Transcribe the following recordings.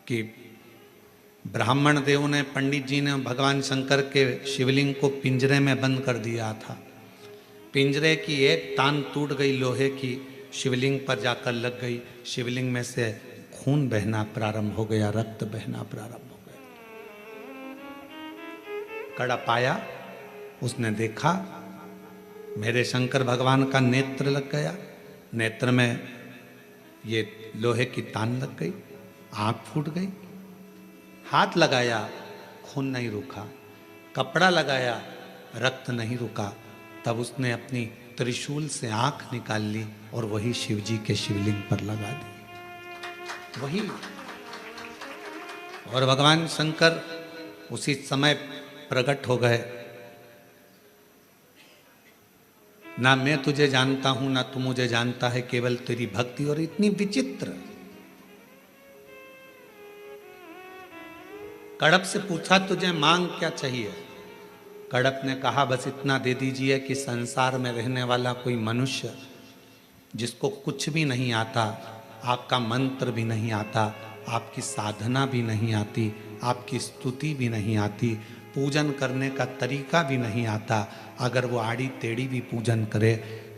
कि ब्राह्मण देव ने, पंडित जी ने भगवान शंकर के शिवलिंग को पिंजरे में बंद कर दिया था। पिंजरे की एक तान टूट गई, लोहे की शिवलिंग पर जाकर लग गई। शिवलिंग में से खून बहना प्रारंभ हो गया, रक्त बहना प्रारंभ हो गया। कड़ा पाया, उसने देखा मेरे शंकर भगवान का नेत्र लग गया, नेत्र में ये लोहे की तान लग गई, आंख फूट गई। हाथ लगाया, खून नहीं रुका, कपड़ा लगाया, रक्त नहीं रुका। तब उसने अपनी त्रिशूल से आंख निकाल ली और वही शिवजी के शिवलिंग पर लगा दी, वही। और भगवान शंकर उसी समय प्रकट हो गए। ना मैं तुझे जानता हूं, ना तू मुझे जानता है, केवल तेरी भक्ति। और इतनी विचित्र। कड़प से पूछा तुझे मांग क्या चाहिए? कड़प ने कहा बस इतना दे दीजिए कि संसार में रहने वाला कोई मनुष्य जिसको कुछ भी नहीं आता, आपका मंत्र भी नहीं आता, आपकी साधना भी नहीं आती, आपकी स्तुति भी नहीं आती, पूजन करने का तरीका भी नहीं आता, अगर वो आड़ी टेढ़ी भी पूजन करे,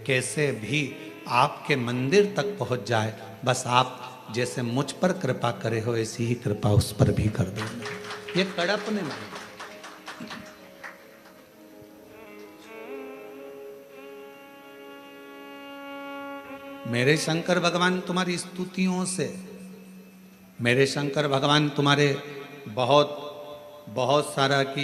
कैसे भी आपके मंदिर तक पहुंच जाए, बस आप जैसे मुझ पर कृपा करे हो ऐसी ही कृपा उस पर भी कर दो। ये कड़प ने मांगा। मेरे शंकर भगवान तुम्हारी स्तुतियों से, मेरे शंकर भगवान तुम्हारे बहुत बहुत सारा कि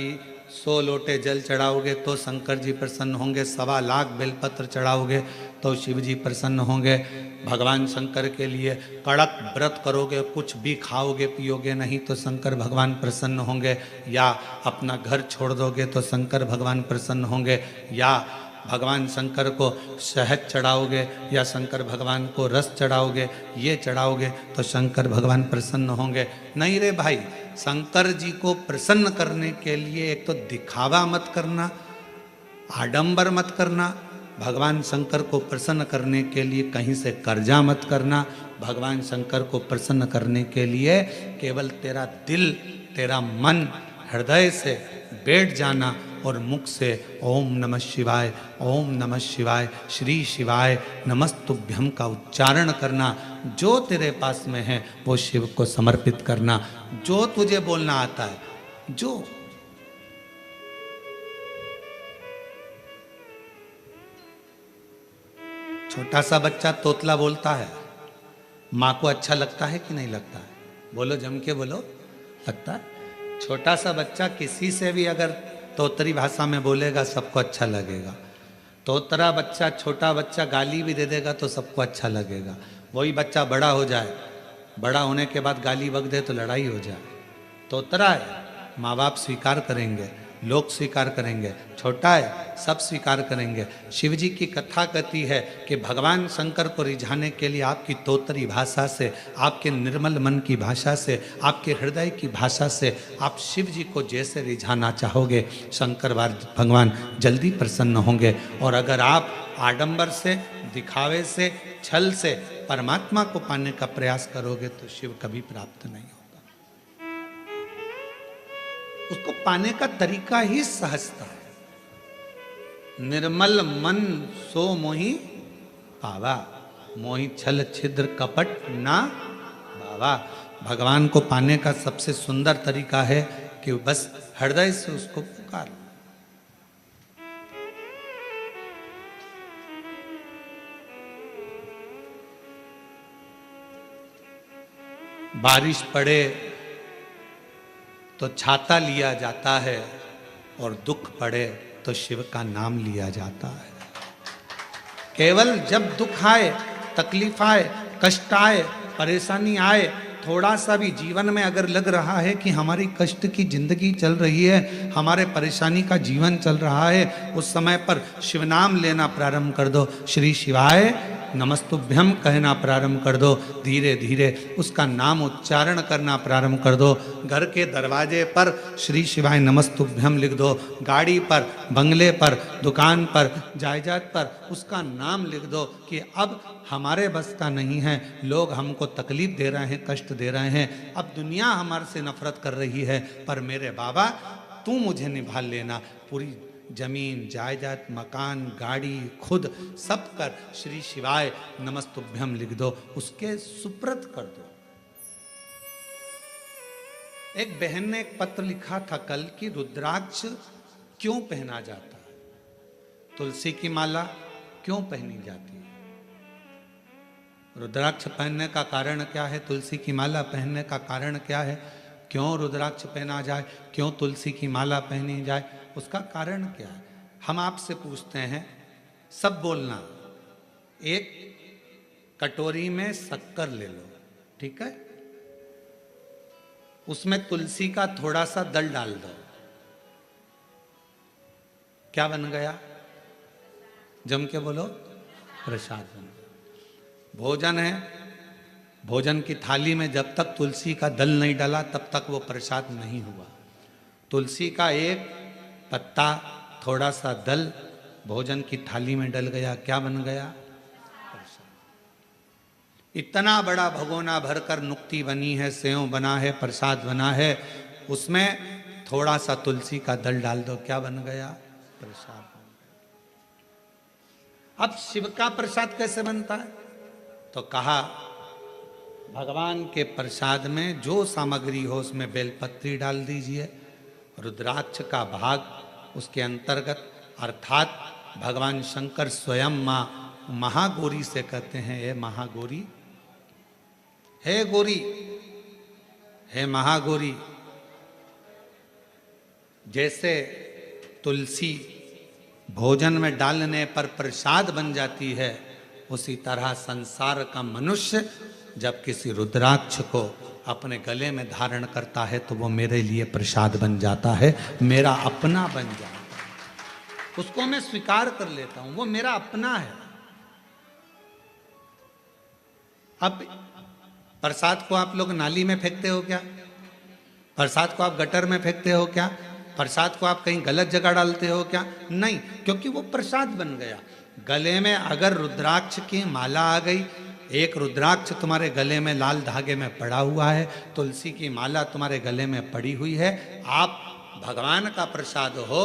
100 लोटे जल चढ़ाओगे तो शंकर जी प्रसन्न होंगे, 1.25 लाख बेलपत्र चढ़ाओगे तो शिव जी प्रसन्न होंगे। भगवान शंकर के लिए कड़क व्रत करोगे, कुछ भी खाओगे पियोगे नहीं तो शंकर भगवान प्रसन्न होंगे, या अपना घर छोड़ दोगे तो शंकर भगवान प्रसन्न होंगे, या भगवान शंकर को शहद चढ़ाओगे या शंकर भगवान को रस चढ़ाओगे, ये चढ़ाओगे तो शंकर भगवान प्रसन्न होंगे। नहीं रे भाई, शंकर जी को प्रसन्न करने के लिए एक तो दिखावा मत करना, आडंबर मत करना। भगवान शंकर को प्रसन्न करने के लिए कहीं से कर्जा मत करना। भगवान शंकर को प्रसन्न करने के लिए केवल तेरा दिल, तेरा मन हृदय से बैठ जाना और मुख से ओम नमः शिवाय, ओम नमः शिवाय, श्री शिवाय नमस्तुभ्यम का उच्चारण करना। जो तेरे पास में है वो शिव को समर्पित करना, जो तुझे बोलना आता है। जो छोटा सा बच्चा तोतला बोलता है, माँ को अच्छा लगता है कि नहीं लगता है? बोलो, जम के बोलो, लगता है। छोटा सा बच्चा किसी से भी अगर तोतरी भाषा में बोलेगा सबको अच्छा लगेगा। तोतरा बच्चा, छोटा बच्चा गाली भी दे देगा तो सबको अच्छा लगेगा। वही बच्चा बड़ा हो जाए, बड़ा होने के बाद गाली बक दे तो लड़ाई हो जाए। तोतरा है, माँ बाप स्वीकार करेंगे, लोग स्वीकार करेंगे। छोटा है, सब स्वीकार करेंगे। शिव जी की कथा कहती है कि भगवान शंकर को रिझाने के लिए आपकी तोतरी भाषा से, आपके निर्मल मन की भाषा से, आपके हृदय की भाषा से आप शिव जी को जैसे रिझाना चाहोगे, शंकर भगवान जल्दी प्रसन्न होंगे। और अगर आप आडंबर से, दिखावे से, छल से परमात्मा को पाने का प्रयास करोगे तो शिव कभी प्राप्त नहीं होगा। उसको पाने का तरीका ही सहजता है। निर्मल मन सो मोहि पावा, मोहि छल छिद्र कपट ना बावा। भगवान को पाने का सबसे सुंदर तरीका है कि बस हृदय से उसको पुकार। बारिश पड़े तो छाता लिया जाता है, और दुख पड़े तो शिव का नाम लिया जाता है। केवल जब दुख आए, तकलीफ आए, कष्ट आए, परेशानी आए, थोड़ा सा भी जीवन में अगर लग रहा है कि हमारी कष्ट की जिंदगी चल रही है, हमारे परेशानी का जीवन चल रहा है, उस समय पर शिव नाम लेना प्रारंभ कर दो। श्री शिवाय नमस्तुभ्यम कहना प्रारंभ कर दो। धीरे धीरे उसका नाम उच्चारण करना प्रारंभ कर दो। घर के दरवाजे पर श्री शिवाय नमस्तुभ्यम लिख दो। गाड़ी पर, बंगले पर, दुकान पर, जायदाद पर उसका नाम लिख दो कि अब हमारे बस का नहीं है, लोग हमको तकलीफ दे रहे हैं, कष्ट दे रहे हैं, अब दुनिया हमारे से नफरत कर रही है, पर मेरे बाबा तू मुझे निभा लेना। पूरी जमीन, जायदाद, मकान, गाड़ी, खुद सब कर श्री शिवाय नमस्तुभ्यम लिख दो, उसके सुप्रत कर दो। एक बहन ने एक पत्र लिखा था कल कि रुद्राक्ष क्यों पहना जाता है, तुलसी की माला क्यों पहनी जाती है। रुद्राक्ष पहनने का कारण क्या है, तुलसी की माला पहनने का कारण क्या है, क्यों रुद्राक्ष पहना जाए, क्यों तुलसी की माला पहनी जाए, उसका कारण क्या है। हम आपसे पूछते हैं, सब बोलना। एक कटोरी में शक्कर ले लो, ठीक है, उसमें तुलसी का थोड़ा सा दल डाल दो, क्या बन गया, जम के बोलो, प्रसाद बन गया। भोजन है, भोजन की थाली में जब तक तुलसी का दल नहीं डाला तब तक वो प्रसाद नहीं हुआ। तुलसी का एक पत्ता, थोड़ा सा दल भोजन की थाली में डल गया, क्या बन गया, प्रसाद। इतना बड़ा भगोना भरकर नुक्ति बनी है, सेव बना है, प्रसाद बना है, उसमें थोड़ा सा तुलसी का दल डाल दो, क्या बन गया, प्रसाद। अब शिव का प्रसाद कैसे बनता है, तो कहा भगवान के प्रसाद में जो सामग्री हो उसमें बेलपत्री डाल दीजिए, रुद्राक्ष का भाग उसके अंतर्गत, अर्थात भगवान शंकर स्वयं माँ महागौरी से कहते हैं, हे महागौरी, हे गौरी, हे महागौरी। जैसे तुलसी भोजन में डालने पर प्रसाद बन जाती है, उसी तरह संसार का मनुष्य जब किसी रुद्राक्ष को अपने गले में धारण करता है तो वो मेरे लिए प्रसाद बन जाता है, मेरा अपना बन जाता है, उसको मैं स्वीकार कर लेता हूं, वो मेरा अपना है। अब प्रसाद को आप लोग नाली में फेंकते हो क्या, प्रसाद को आप गटर में फेंकते हो क्या, प्रसाद को आप कहीं गलत जगह डालते हो क्या, नहीं, क्योंकि वो प्रसाद बन गया। गले में अगर रुद्राक्ष की माला आ गई, एक रुद्राक्ष तुम्हारे गले में लाल धागे में पड़ा हुआ है, तुलसी की माला तुम्हारे गले में पड़ी हुई है, आप भगवान का प्रसाद हो।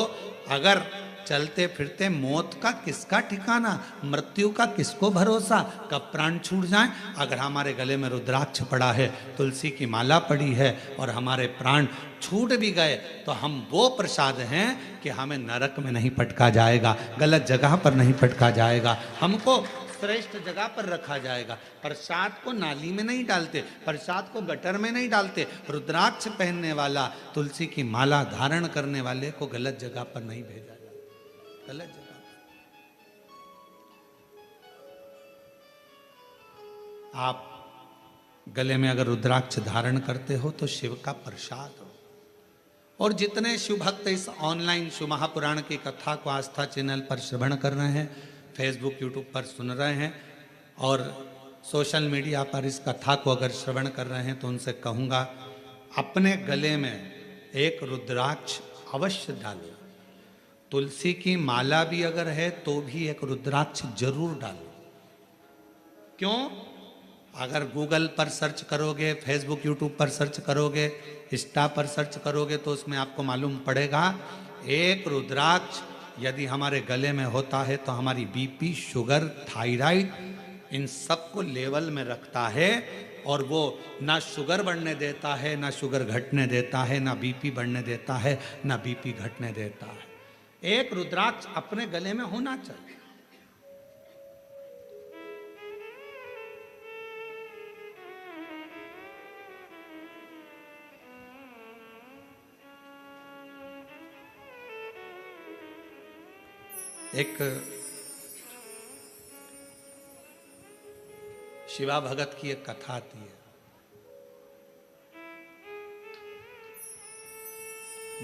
अगर चलते फिरते मौत का किसका ठिकाना, मृत्यु का किसको भरोसा, कब प्राण छूट जाए। अगर हमारे गले में रुद्राक्ष पड़ा है, तुलसी की माला पड़ी है और हमारे प्राण छूट भी गए तो हम वो प्रसाद हैं कि हमें नरक में नहीं पटका जाएगा, गलत जगह पर नहीं पटका जाएगा, हमको श्रेष्ठ जगह पर रखा जाएगा। प्रसाद को नाली में नहीं डालते, प्रसाद को गटर में नहीं डालते, रुद्राक्ष पहनने वाला, तुलसी की माला धारण करने वाले को गलत जगह पर नहीं भेजा जाता, गलत जगह पर। आप गले में अगर रुद्राक्ष धारण करते हो तो शिव का प्रसाद हो। और जितने शिव भक्त इस ऑनलाइन शिव महापुराण की कथा को आस्था चैनल पर श्रवण कर रहे हैं, फेसबुक यूट्यूब पर सुन रहे हैं और सोशल मीडिया पर इस कथा को अगर श्रवण कर रहे हैं, तो उनसे कहूँगा अपने गले में एक रुद्राक्ष अवश्य डालो। तुलसी की माला भी अगर है तो भी एक रुद्राक्ष जरूर डालो। क्यों? अगर गूगल पर सर्च करोगे, फेसबुक यूट्यूब पर सर्च करोगे, इंस्टा पर सर्च करोगे तो उसमें आपको मालूम पड़ेगा एक रुद्राक्ष यदि हमारे गले में होता है तो हमारी बीपी, शुगर, थायराइड, इन सब को लेवल में रखता है और वो ना शुगर बढ़ने देता है, ना शुगर घटने देता है, ना बीपी बढ़ने देता है, ना बीपी घटने देता है। एक रुद्राक्ष अपने गले में होना चाहिए। एक शिवा भगत की एक कथा आती है।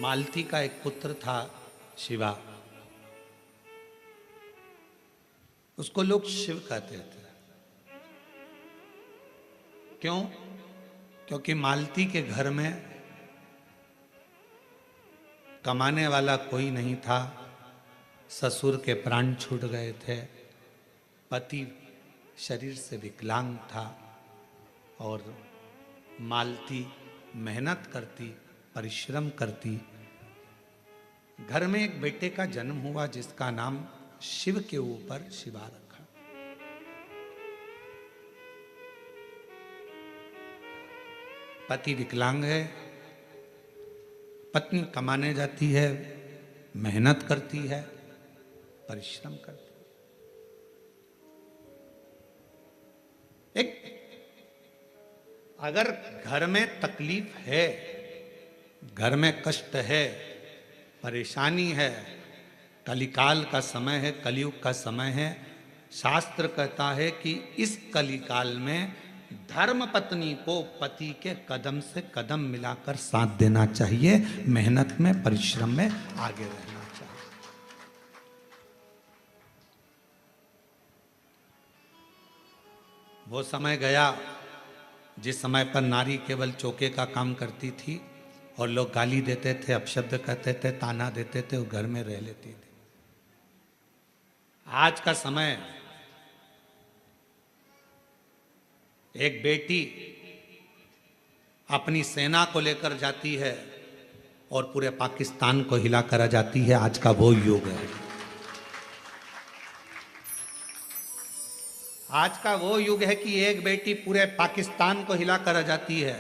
मालती का एक पुत्र था शिवा, उसको लोग शिव कहते थे। क्यों? क्योंकि मालती के घर में कमाने वाला कोई नहीं था, ससुर के प्राण छूट गए थे, पति शरीर से विकलांग था और मालती मेहनत करती, परिश्रम करती। घर में एक बेटे का जन्म हुआ जिसका नाम शिव के ऊपर शिवा रखा। पति विकलांग है, पत्नी कमाने जाती है, मेहनत करती है, परिश्रम करती है। एक अगर घर में तकलीफ है, घर में कष्ट है, परेशानी है, कलिकाल का समय है, कलयुग का समय है, शास्त्र कहता है कि इस कलिकाल में धर्म पत्नी को पति के कदम से कदम मिलाकर साथ देना चाहिए, मेहनत में, परिश्रम में आगे रहना चाहिए। वो समय गया जिस समय पर नारी केवल चौके का काम करती थी और लोग गाली देते थे, अपशब्द कहते थे, ताना देते थे, वो घर में रह लेती थी। आज का समय, एक बेटी अपनी सेना को लेकर जाती है और पूरे पाकिस्तान को हिला कर आ जाती है। आज का वो युग है। आज का वो युग है कि एक बेटी पूरे पाकिस्तान को हिला कर आ जाती है।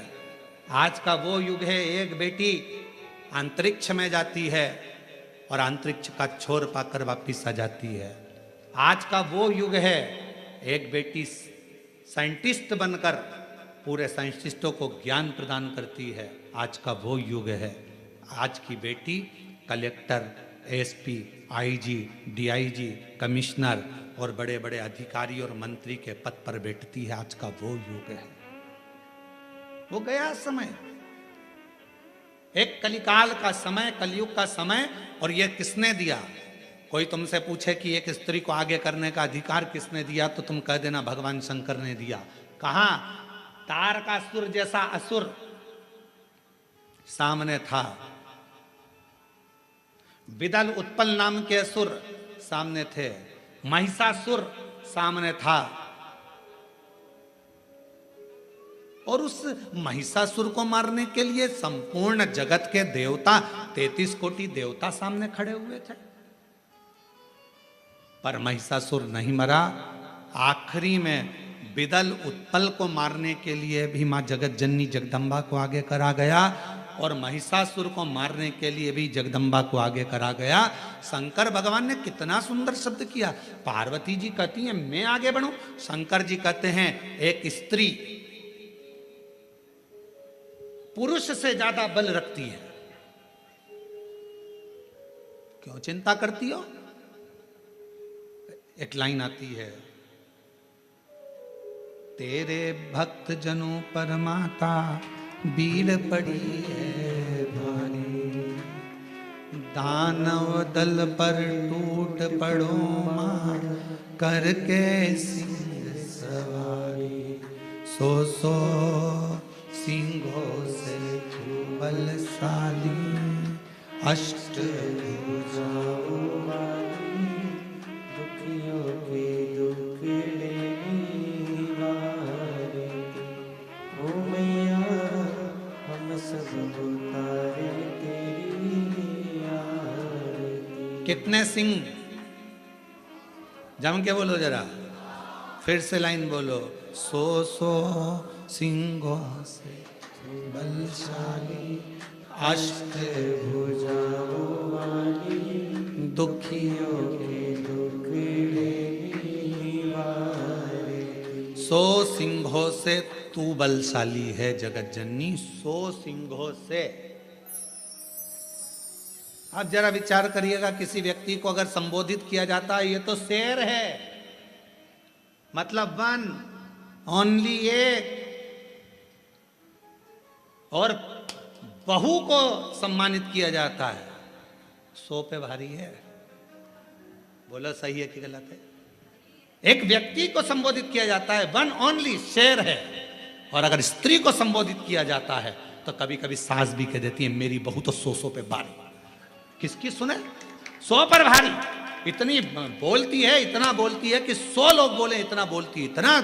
आज का वो युग है, एक बेटी अंतरिक्ष में जाती है और अंतरिक्ष का छोर पाकर वापिस आ जाती है। आज का वो युग है, एक बेटी साइंटिस्ट बनकर पूरे साइंटिस्टों को ज्ञान प्रदान करती है। आज का वो युग है। आज की बेटी collector, SP, IG, DIG, commissioner और बड़े बड़े अधिकारी और मंत्री के पद पर बैठती है। आज का वो युग है। वो गया समय, एक कलिकाल का समय, कलयुग का समय। और ये किसने दिया? कोई तुमसे पूछे कि एक स्त्री को आगे करने का अधिकार किसने दिया, तो तुम कह देना भगवान शंकर ने दिया। कहां? तारकासुर जैसा असुर सामने था, विदल उत्पल नाम के असुर सामने थे, महिषासुर सामने था। और उस महिषासुर को मारने के लिए संपूर्ण जगत के देवता, 33 कोटि देवता सामने खड़े हुए थे, पर महिषासुर नहीं मरा। आखिरी में विदल उत्पल को मारने के लिए भी मां जगत जननी जगदम्बा को आगे करा गया और महिषासुर को मारने के लिए भी जगदम्बा को आगे करा गया। शंकर भगवान ने कितना सुंदर शब्द किया। पार्वती जी कहती हैं मैं आगे बढ़ूं, शंकर जी कहते हैं एक स्त्री पुरुष से ज्यादा बल रखती है, क्यों चिंता करती हो? एक लाइन आती है, तेरे भक्त जनों पर माता बीड़ पड़ी है भारी, दानव दल पर टूट पड़ो मां करके सिंह सवारी, सो सिंहों से बलशाली, अष्ट भुजाओं वाली, दुखियों के दुख लेने वाली, ओ मैया हम सब उतारे तेरी आरती। कितने सिंह? जम के बोलो जरा, फिर से लाइन बोलो, सो सिंहों से बलशाली, अष्ट भुजाओं वाली, दुखियों के दुख लेने वाली। 100 सिंहों से तू बलशाली है जगत जननी, 100 सिंहों से। आप जरा विचार करिएगा, किसी व्यक्ति को अगर संबोधित किया जाता है ये तो शेर है, मतलब वन ओनली एक, और बहू को सम्मानित किया जाता है 100 पे भारी है। बोलो सही है कि गलत है? एक व्यक्ति को संबोधित किया जाता है वन ओनली, शेर है, और अगर स्त्री को संबोधित किया जाता है तो कभी कभी सास भी कह देती है मेरी बहू तो 100 पे भारी। किसकी सुने? 100 पर भारी। इतनी बोलती है, इतना बोलती है कि 100 लोग बोले इतना बोलती है, इतना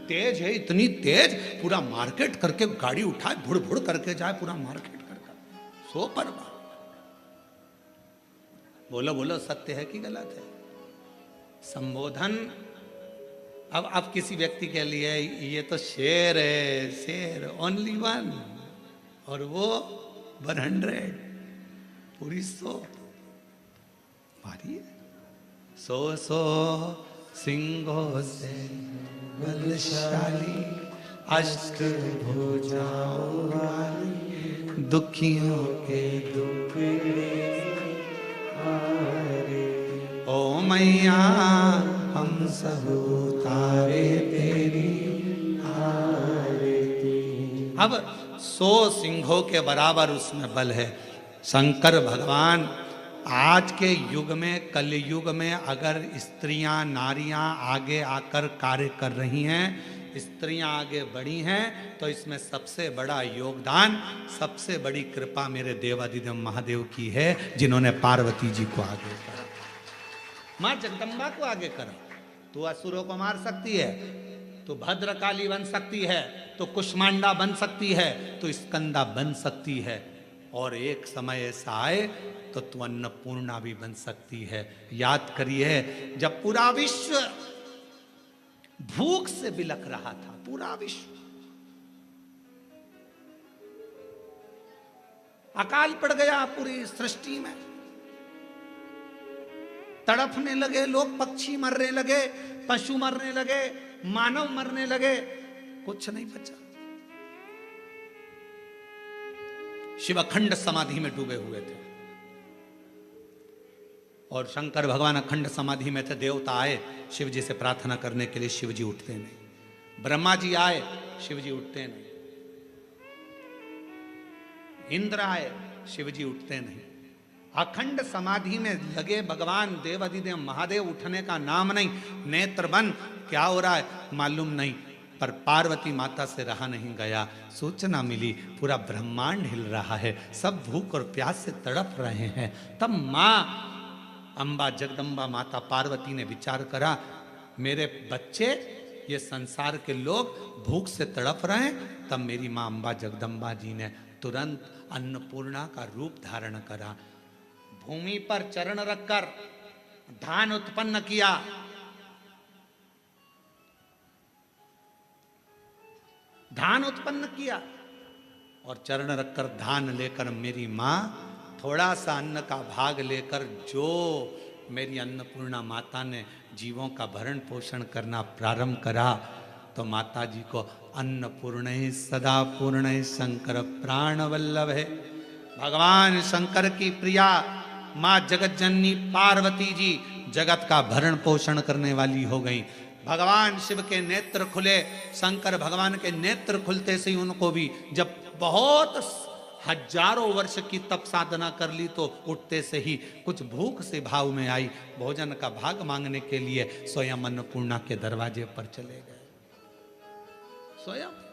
तेज है, इतनी तेज पूरा मार्केट करके गाड़ी उठाए भुड़ भुड़ करके जाए पूरा मार्केट करके 100 पर भारी। बोलो बोलो सत्य है कि गलत है? संबोधन अब किसी व्यक्ति के लिए ये तो शेर है, शेर ओनली वन, और वो 100 पूरी 100 भारी है। 100 सिंहों से बलशाली अष्टभुजाओं वाली दुखियों के दुखड़े ओ मैया हम सब उतारे तेरी आरती। अब 100 सिंहों के बराबर उसमें बल है। शंकर भगवान आज के युग में, कलयुग में अगर स्त्रियां नारियां आगे आकर कार्य कर रही हैं, स्त्रियां आगे बढ़ी हैं, तो इसमें सबसे बड़ा योगदान, सबसे बड़ी कृपा मेरे देवादिदेव महादेव की है, जिन्होंने पार्वती जी को आगे करा, मां जगदम्बा को आगे करा। तू असुरों को मार सकती है, तो भद्रकाली बन सकती है, तो कुष्मांडा बन सकती है, तो स्कंदा बन सकती है, और एक समय ऐसा आए तो तू अन्नपूर्णा भी बन सकती है। याद करिए जब पूरा विश्व भूख से बिलख रहा था, पूरा विश्व, अकाल पड़ गया पूरी सृष्टि में, तड़पने लगे लोग, पक्षी मरने लगे, पशु मरने लगे, मानव मरने लगे, कुछ नहीं बचा। शिव अखंड समाधि में डूबे हुए थे और शंकर भगवान अखंड समाधि में थे। देवता आए शिव जी से प्रार्थना करने के लिए, शिव जी उठते नहीं। ब्रह्मा जी आए, शिव जी उठते नहीं। इंद्र आए, शिव जी उठते नहीं। अखंड समाधि में लगे भगवान देवादिदेव महादेव, उठने का नाम नहीं। नेत्र बंद, क्या हो रहा है मालूम नहीं, पर पार्वती माता से रहा नहीं गया। सूचना मिली पूरा ब्रह्मांड हिल रहा है, सब भूख और प्यास से तड़प रहे हैं। तब माँ अम्बा जगदम्बा माता पार्वती ने विचार करा, मेरे बच्चे, ये संसार के लोग भूख से तड़प रहे हैं। तब मेरी माँ अम्बा जगदम्बा जी ने तुरंत अन्नपूर्णा का रूप धारण करा। भूमि पर चरण रखकर धान उत्पन्न किया। धान उत्पन्न किया और चरण रखकर धान लेकर मेरी माँ थोड़ा सा अन्न का भाग लेकर, जो मेरी अन्नपूर्णा माता ने जीवों का भरण पोषण करना प्रारंभ करा, तो माता जी को अन्नपूर्ण सदा पूर्ण शंकर प्राण वल्लभ है। भगवान शंकर की प्रिया माँ जगत जननी पार्वती जी जगत का भरण पोषण करने वाली हो गई। भगवान शिव के नेत्र खुले, शंकर भगवान के नेत्र खुलते से ही उनको भी, जब बहुत हजारों वर्ष की तप साधना कर ली, तो उठते से ही कुछ भूख से भाव में आई, भोजन का भाग मांगने के लिए स्वयं अन्नपूर्णा के दरवाजे पर चले गए। स्वयं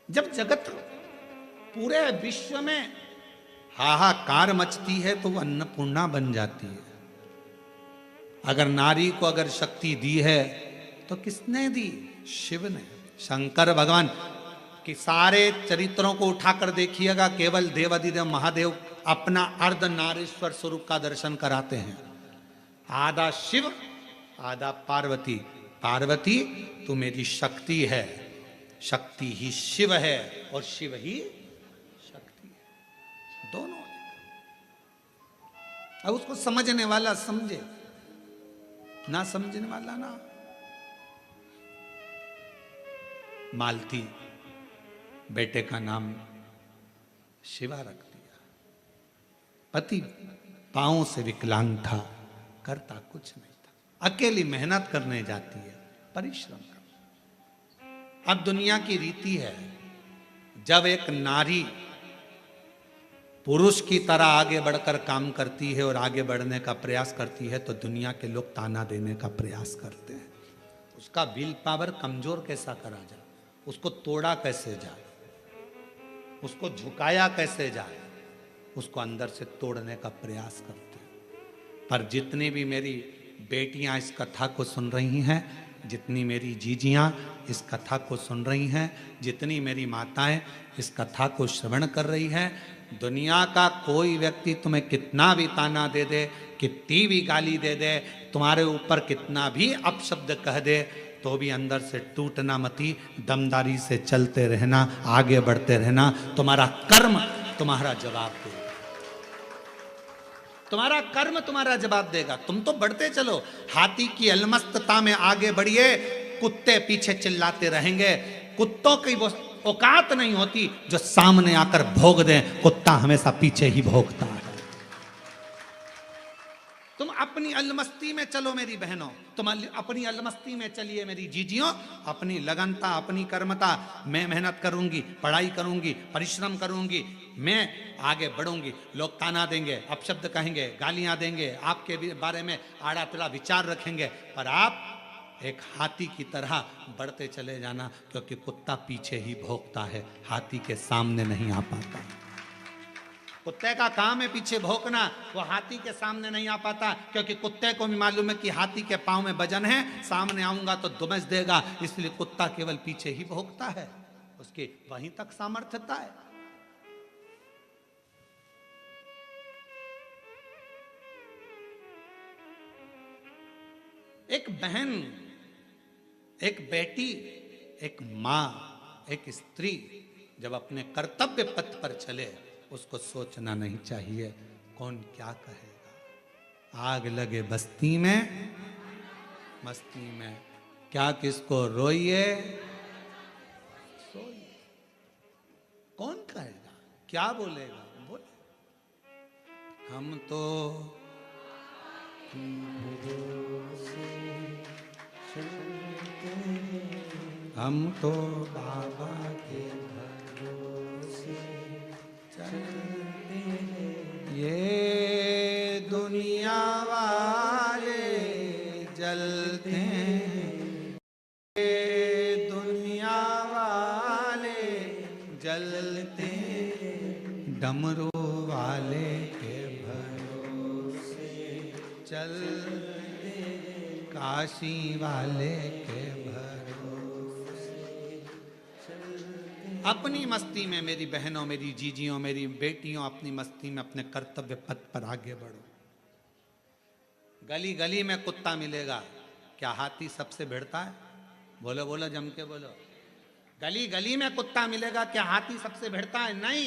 जब जगत पूरे विश्व में हाहाकार मचती है, तो वो अन्नपूर्णा बन जाती है। अगर नारी को अगर शक्ति दी है तो किसने दी? शिव ने। शंकर भगवान की सारे चरित्रों को उठाकर देखिएगा, केवल देवादिदेव महादेव अपना अर्ध नारीश्वर स्वरूप का दर्शन कराते हैं। आधा शिव, आधा पार्वती। पार्वती तू मेरी शक्ति है, शक्ति ही शिव है और शिव ही शक्ति है, दोनों। अब उसको समझने वाला समझे, ना समझने वाला ना। मालती बेटे का नाम शिवा रख दिया। पति पांवों से विकलांग था, करता कुछ नहीं था, अकेली मेहनत करने जाती है, परिश्रम कर। अब दुनिया की रीति है, जब एक नारी पुरुष की तरह आगे बढ़कर काम करती है और आगे बढ़ने का प्रयास करती है तो दुनिया के लोग ताना देने का प्रयास करते हैं। उसका विल पावर कमजोर कैसा करा जाए, उसको तोड़ा कैसे जाए, उसको झुकाया कैसे जाए, उसको अंदर से तोड़ने का प्रयास करते हैं। पर जितनी भी मेरी बेटियां इस कथा को सुन रही हैं, जितनी मेरी जीजियां इस कथा को सुन रही हैं, जितनी मेरी माताएं इस कथा को श्रवण कर रही हैं, दुनिया का कोई व्यक्ति तुम्हें कितना भी ताना दे दे, कितनी भी गाली दे दे, तुम्हारे ऊपर कितना भी अपशब्द कह दे, तो भी अंदर से टूटना मती, दमदारी से चलते रहना, आगे बढ़ते रहना। तुम्हारा कर्म तुम्हारा जवाब देगा, तुम्हारा कर्म तुम्हारा जवाब देगा। तुम तो बढ़ते चलो, हाथी की अलमस्तता में आगे बढ़िए, कुत्ते पीछे चिल्लाते रहेंगे। कुत्तों की वो औकात नहीं होती जो सामने आकर भोग दें, कुत्ता हमेशा पीछे ही भोगता है। तुम अपनी अलमस्ती में चलो मेरी बहनों, तुम अपनी अलमस्ती में चलिए मेरी जीजियों, अपनी लगनता, अपनी कर्मता। मैं मेहनत करूंगी, पढ़ाई करूंगी, परिश्रम करूंगी, मैं आगे बढ़ूंगी। लोग ताना देंगे, अपशब्द कहेंगे, गालियां देंगे, आपके बारे में आड़ा टेढ़ा विचार रखेंगे, पर आप एक हाथी की तरह बढ़ते चले जाना, क्योंकि कुत्ता पीछे ही भौंकता है, हाथी के सामने नहीं आ पाता। कुत्ते का काम है पीछे भौंकना, वो हाथी के सामने नहीं आ पाता, क्योंकि कुत्ते को भी मालूम है कि हाथी के पांव में वजन है, सामने आऊंगा तो दुमस देगा, इसलिए कुत्ता केवल पीछे ही भौंकता है, उसकी वहीं तक सामर्थ्यता है। एक बहन, एक बेटी, एक मां, एक स्त्री जब अपने कर्तव्य पथ पर चले, उसको सोचना नहीं चाहिए कौन क्या कहेगा। आग लगे बस्ती में, मस्ती में, क्या किसको रोइए सोइए, कौन कहेगा, क्या बोलेगा, बोले। हम तो हम तो बाबा के भरोसे चलते हैं, ये दुनिया वाले जलते हैं, ये दुनिया वाले जलते हैं, डमरू वाले के भरोसे चलते, काशी वाले के अपनी मस्ती में। मेरी बहनों, मेरी जीजियों, मेरी बेटियों, अपनी मस्ती में अपने कर्तव्य पथ पर आगे बढ़ो। गली गली में कुत्ता मिलेगा, क्या हाथी सबसे भिड़ता है? बोलो बोलो, जम के बोलो। गली गली में कुत्ता मिलेगा, क्या हाथी सबसे भिड़ता है? नहीं।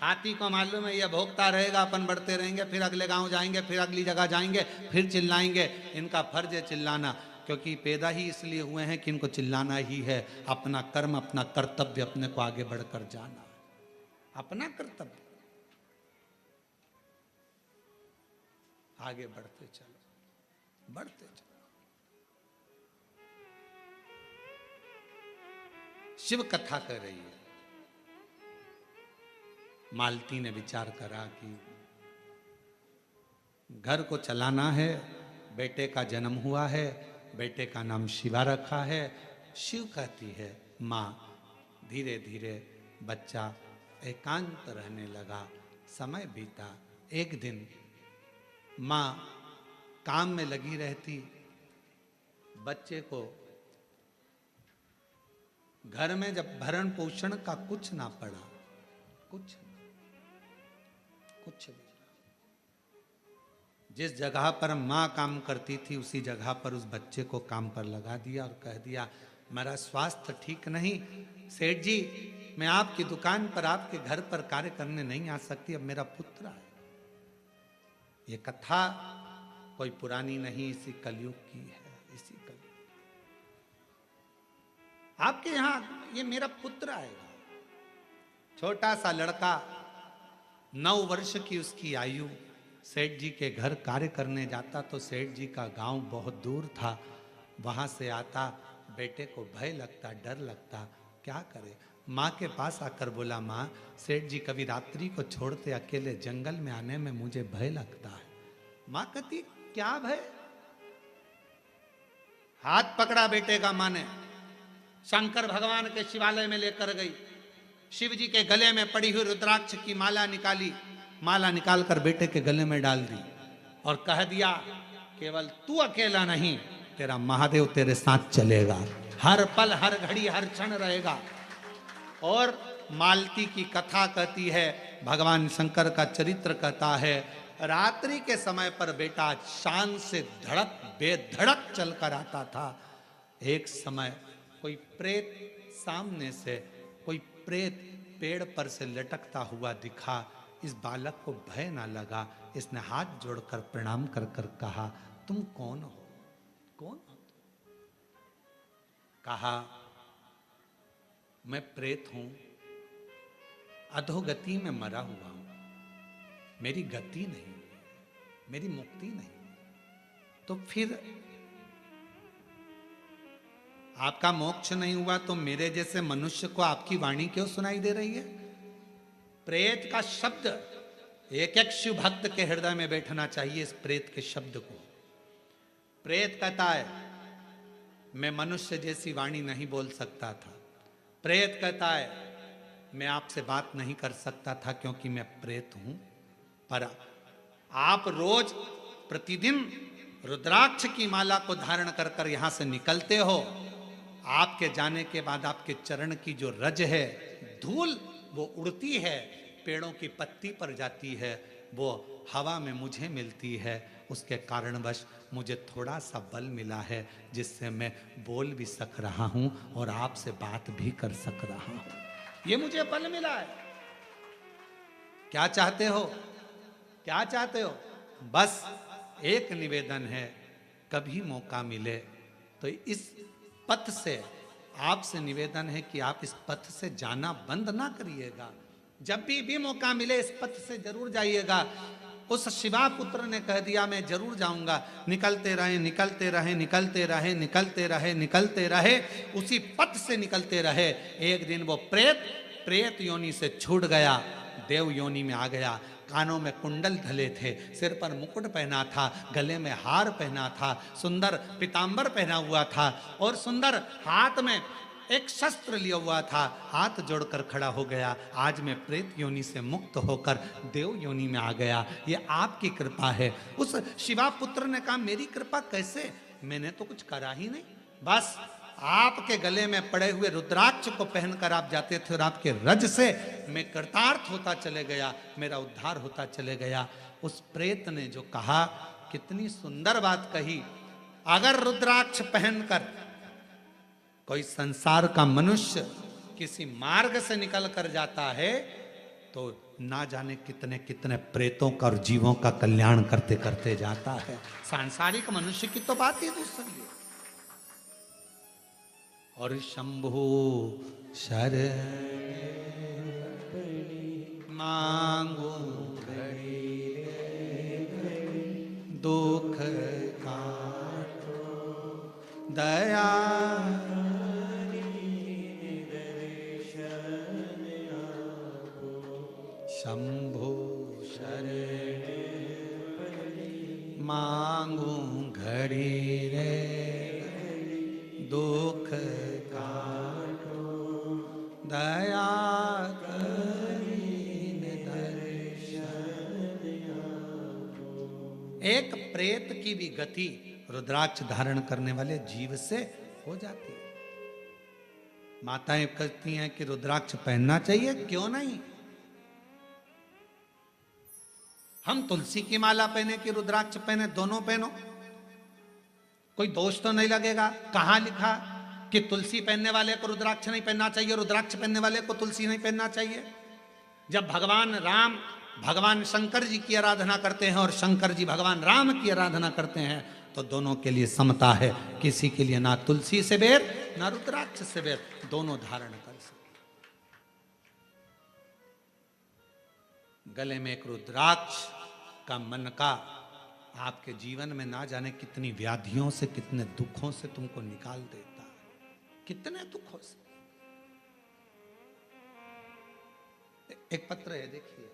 हाथी को मालूम है यह भोगता रहेगा, अपन बढ़ते रहेंगे, फिर अगले गांव जाएंगे, फिर अगली जगह जाएंगे, फिर चिल्लाएंगे। इनका फर्ज है चिल्लाना, क्योंकि पैदा ही इसलिए हुए हैं कि इनको चिल्लाना ही है। अपना कर्म, अपना कर्तव्य, अपने को आगे बढ़कर जाना, अपना कर्तव्य, आगे बढ़ते चलो, बढ़ते चलो। शिव कथा कर रही है। मालती ने विचार करा कि घर को चलाना है, बेटे का जन्म हुआ है, बेटे का नाम शिवा रखा है। शिव कहती है माँ। धीरे धीरे बच्चा एकांत रहने लगा, समय बीता। एक दिन माँ काम में लगी रहती, बच्चे को घर में जब भरण पोषण का कुछ ना पड़ा, कुछ भी, जिस जगह पर माँ काम करती थी उसी जगह पर उस बच्चे को काम पर लगा दिया और कह दिया मेरा स्वास्थ्य ठीक नहीं, सेठ जी मैं आपकी दुकान पर, आपके घर पर कार्य करने नहीं आ सकती, अब मेरा पुत्र है। ये कथा कोई पुरानी नहीं, इसी कलयुग की है, इसी कलयुग। आपके यहां ये मेरा पुत्र आएगा। छोटा सा लड़का, 9 वर्ष की उसकी आयु, सेठ जी के घर कार्य करने जाता तो सेठ जी का गांव बहुत दूर था। वहां से आता, बेटे को भय लगता, डर लगता, क्या करे। माँ के पास आकर बोला, माँ सेठ जी कभी रात्रि को छोड़ते अकेले जंगल में आने में मुझे भय लगता है। माँ कहती क्या भय? हाथ पकड़ा बेटे का माँ ने, शंकर भगवान के शिवालय में लेकर गई, शिव जी के गले में पड़ी हुई रुद्राक्ष की माला निकाली, माला निकालकर बेटे के गले में डाल दी और कह दिया केवल तू अकेला नहीं, तेरा महादेव तेरे साथ चलेगा, हर पल हर घड़ी हर क्षण रहेगा। और मालती की कथा कहती है, भगवान शंकर का चरित्र कहता है, रात्रि के समय पर बेटा शान से धड़क बेधड़क चलकर आता था। एक समय कोई प्रेत सामने से, कोई प्रेत पेड़ पर से लटकता हुआ दिखा। इस बालक को भय ना लगा, इसने हाथ जोड़कर प्रणाम कर कर कहा, तुम कौन हो? कौन हो? कहा, मैं प्रेत हूं, अधोगति में मरा हुआ हूं, मेरी गति नहीं, मेरी मुक्ति नहीं। तो फिर आपका मोक्ष नहीं हुआ तो मेरे जैसे मनुष्य को आपकी वाणी क्यों सुनाई दे रही है? प्रेत का शब्द एक एक शिव भक्त के हृदय में बैठना चाहिए। इस प्रेत के शब्द को, प्रेत कहता है मैं मनुष्य जैसी वाणी नहीं बोल सकता था, प्रेत कहता है मैं आपसे बात नहीं कर सकता था क्योंकि मैं प्रेत हूं, पर आप रोज प्रतिदिन रुद्राक्ष की माला को धारण कर कर यहां से निकलते हो। आपके जाने के बाद आपके चरण की जो रज है, धूल, वो उड़ती है, पेड़ों की पत्ती पर जाती है, वो हवा में मुझे मिलती है। उसके कारणवश मुझे थोड़ा सा बल मिला है जिससे मैं बोल भी सक रहा हूं और आपसे बात भी कर सक रहा हूं। ये मुझे बल मिला है। क्या चाहते हो? क्या चाहते हो? बस एक निवेदन है, कभी मौका मिले तो इस पथ से, आपसे निवेदन है कि आप इस पथ से जाना बंद ना करिएगा। जब भी मौका मिले इस पथ से जरूर जाइएगा। उस शिवा पुत्र ने कह दिया मैं जरूर जाऊंगा। निकलते रहे, निकलते रहे, निकलते रहे, निकलते रहे, निकलते रहे, उसी पथ से निकलते रहे। एक दिन वो प्रेत योनि से छूट गया, देव योनि में आ गया। कानों में कुंडल धले थे, सिर पर मुकुट पहना था, गले में हार पहना था, सुंदर पीतांबर पहना हुआ था और सुंदर हाथ में एक शस्त्र लिया हुआ था। हाथ जोड़कर खड़ा हो गया, आज मैं प्रेत योनि से मुक्त होकर देव योनि में आ गया, ये आपकी कृपा है। उस शिवा पुत्र ने कहा मेरी कृपा कैसे? मैंने तो कुछ करा ही नहीं, बस आपके गले में पड़े हुए रुद्राक्ष को पहनकर आप जाते थे और आपके रज से मैं कृतार्थ होता चले गया, मेरा उद्धार होता चले गया। उस प्रेत ने जो कहा, कितनी सुंदर बात कही। अगर रुद्राक्ष पहनकर कोई संसार का मनुष्य किसी मार्ग से निकल कर जाता है तो ना जाने कितने कितने प्रेतों का और जीवों का कल्याण करते करते जाता है। सांसारिक मनुष्य की तो बात ही दूसरी है। और शंभु शरण मांगो दुख काटो दया, शंभु शरण मांगू घड़ी रे दुख काटो दया करीने दर्शन आपो। एक प्रेत की भी गति रुद्राक्ष धारण करने वाले जीव से हो जाती है। माताएं कहती हैं कि रुद्राक्ष पहनना चाहिए, क्यों नहीं? हम तुलसी की माला पहने कि रुद्राक्ष पहने, दोनों पहनो, कोई दोष तो नहीं लगेगा। कहां लिखा कि तुलसी पहनने वाले को रुद्राक्ष नहीं पहनना चाहिए, रुद्राक्ष पहनने वाले को तुलसी नहीं पहनना चाहिए? जब भगवान राम भगवान शंकर जी की आराधना करते हैं और शंकर जी भगवान राम की आराधना करते हैं तो दोनों के लिए समता है। किसी के लिए ना तुलसी से बैर ना रुद्राक्ष से बैर, दोनों धारण कर सकते। गले में एक रुद्राक्ष का मन का आपके जीवन में ना जाने कितनी व्याधियों से, कितने दुखों से तुमको निकाल देता है, कितने दुखों से। एक पत्र है, देखिए।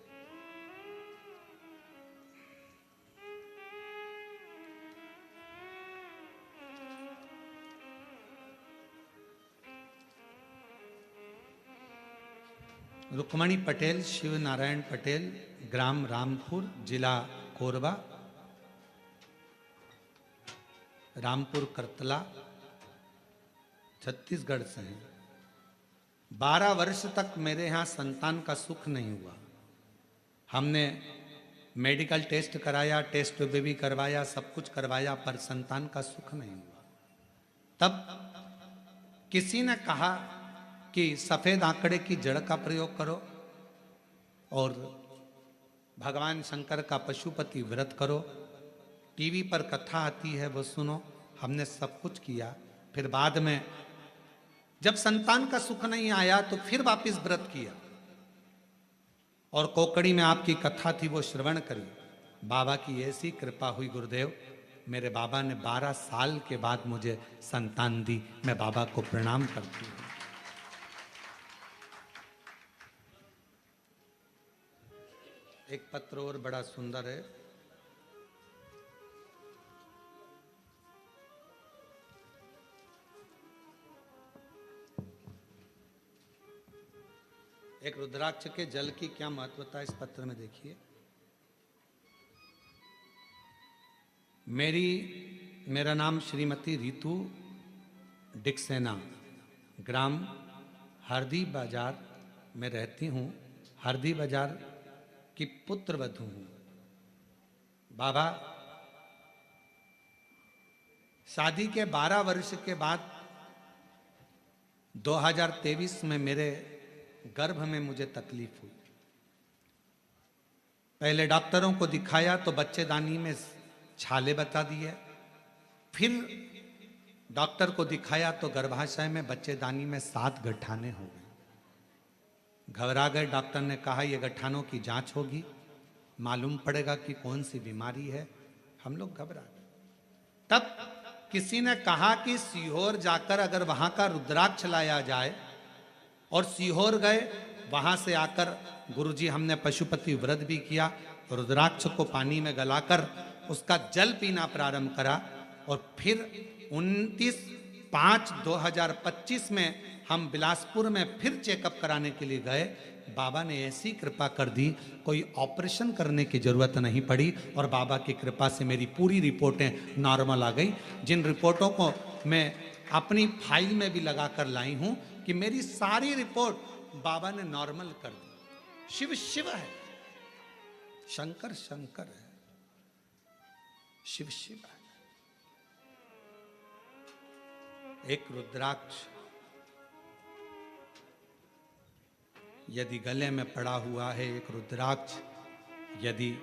रुक्मणी पटेल, शिव नारायण पटेल, ग्राम रामपुर, जिला कोरबा, रामपुर करतला, छत्तीसगढ़ से हैं। 12 वर्ष तक मेरे यहाँ संतान का सुख नहीं हुआ। हमने मेडिकल टेस्ट कराया, टेस्ट बेबी करवाया, सब कुछ करवाया, पर संतान का सुख नहीं हुआ। तब किसी ने कहा कि सफेद आंकड़े की जड़ का प्रयोग करो और भगवान शंकर का पशुपति व्रत करो, टीवी पर कथा आती है वो सुनो। हमने सब कुछ किया। फिर बाद में जब संतान का सुख नहीं आया तो फिर वापस व्रत किया और कोकड़ी में आपकी कथा थी वो श्रवण करी। बाबा की ऐसी कृपा हुई गुरुदेव, मेरे बाबा ने 12 साल के बाद मुझे संतान दी। मैं बाबा को प्रणाम करती हूँ। एक पत्र और बड़ा सुंदर है। एक रुद्राक्ष के जल की क्या महत्वता है इस पत्र में देखिए। मेरा नाम श्रीमती रितु डिक्सेना, ग्राम हरदी बाजार में रहती हूँ। हरदी बाजार की पुत्रवधू हूँ। बाबा, शादी के 12 वर्ष के बाद 2023 में मेरे गर्भ में मुझे तकलीफ हुई। पहले डॉक्टरों को दिखाया तो बच्चेदानी में छाले बता दिए। फिर डॉक्टर को दिखाया तो गर्भाशय में बच्चेदानी में 7 गठाने हो गए। घबरा गए। डॉक्टर ने कहा ये गठानों की जांच होगी, मालूम पड़ेगा कि कौन सी बीमारी है। हम लोग घबरा गए। तब किसी ने कहा कि सीहोर जाकर अगर वहां का रुद्राक्ष लाया जाए, और सीहोर गए। वहां से आकर गुरुजी हमने पशुपति व्रत भी किया। रुद्राक्ष को पानी में गलाकर उसका जल पीना प्रारंभ करा। और फिर 29/5/2025 में हम बिलासपुर में फिर चेकअप कराने के लिए गए। बाबा ने ऐसी कृपा कर दी, कोई ऑपरेशन करने की जरूरत नहीं पड़ी। और बाबा की कृपा से मेरी पूरी रिपोर्टें नॉर्मल आ गई, जिन रिपोर्टों को मैं अपनी फाइल में भी लगाकर लाई हूं कि मेरी सारी रिपोर्ट बाबा ने नॉर्मल कर दी। शिव शिव है, शंकर शंकर है, शिव शिव है। एक रुद्राक्ष यदि गले में पड़ा हुआ है, एक रुद्राक्ष यदि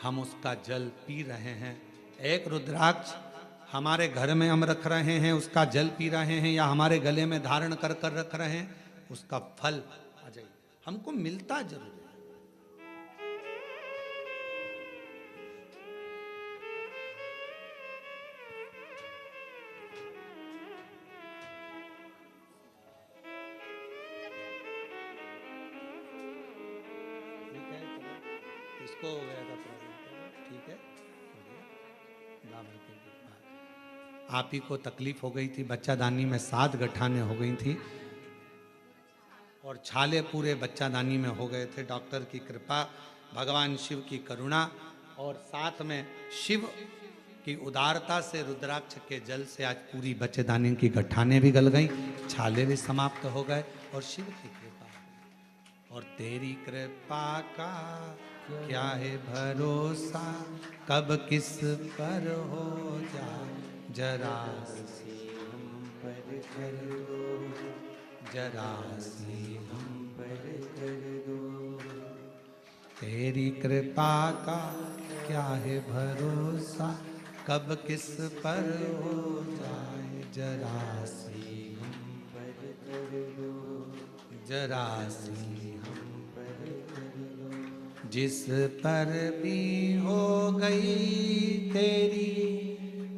हम उसका जल पी रहे हैं, एक रुद्राक्ष हमारे घर में हम रख रहे हैं, उसका जल पी रहे हैं, या हमारे गले में धारण कर कर रख रहे हैं, उसका फल आ जाए हमको मिलता जरूर है। इसको हो गया था प्रॉब्लम, ठीक है। आप ही को तकलीफ हो गई थी, बच्चादानी में 7 गठाने हो गई थी और छाले पूरे बच्चादानी में हो गए थे। डॉक्टर की कृपा, भगवान शिव की करुणा और साथ में शिव की उदारता से रुद्राक्ष के जल से आज पूरी बच्चेदानी की गठाने भी गल गई, छाले भी समाप्त हो गए और शिव की कृपा। और तेरी कृपा का क्या है भरोसा, कब किस पर हो जाए, जरा सी हम पर कर दो, जरा सी हम पर कर दो। तेरी कृपा का क्या है भरोसा, कब किस पर हो जाए, जरा सी हम पर कर दो, जरा सी हम पर कर दो। जिस पर भी हो गई तेरी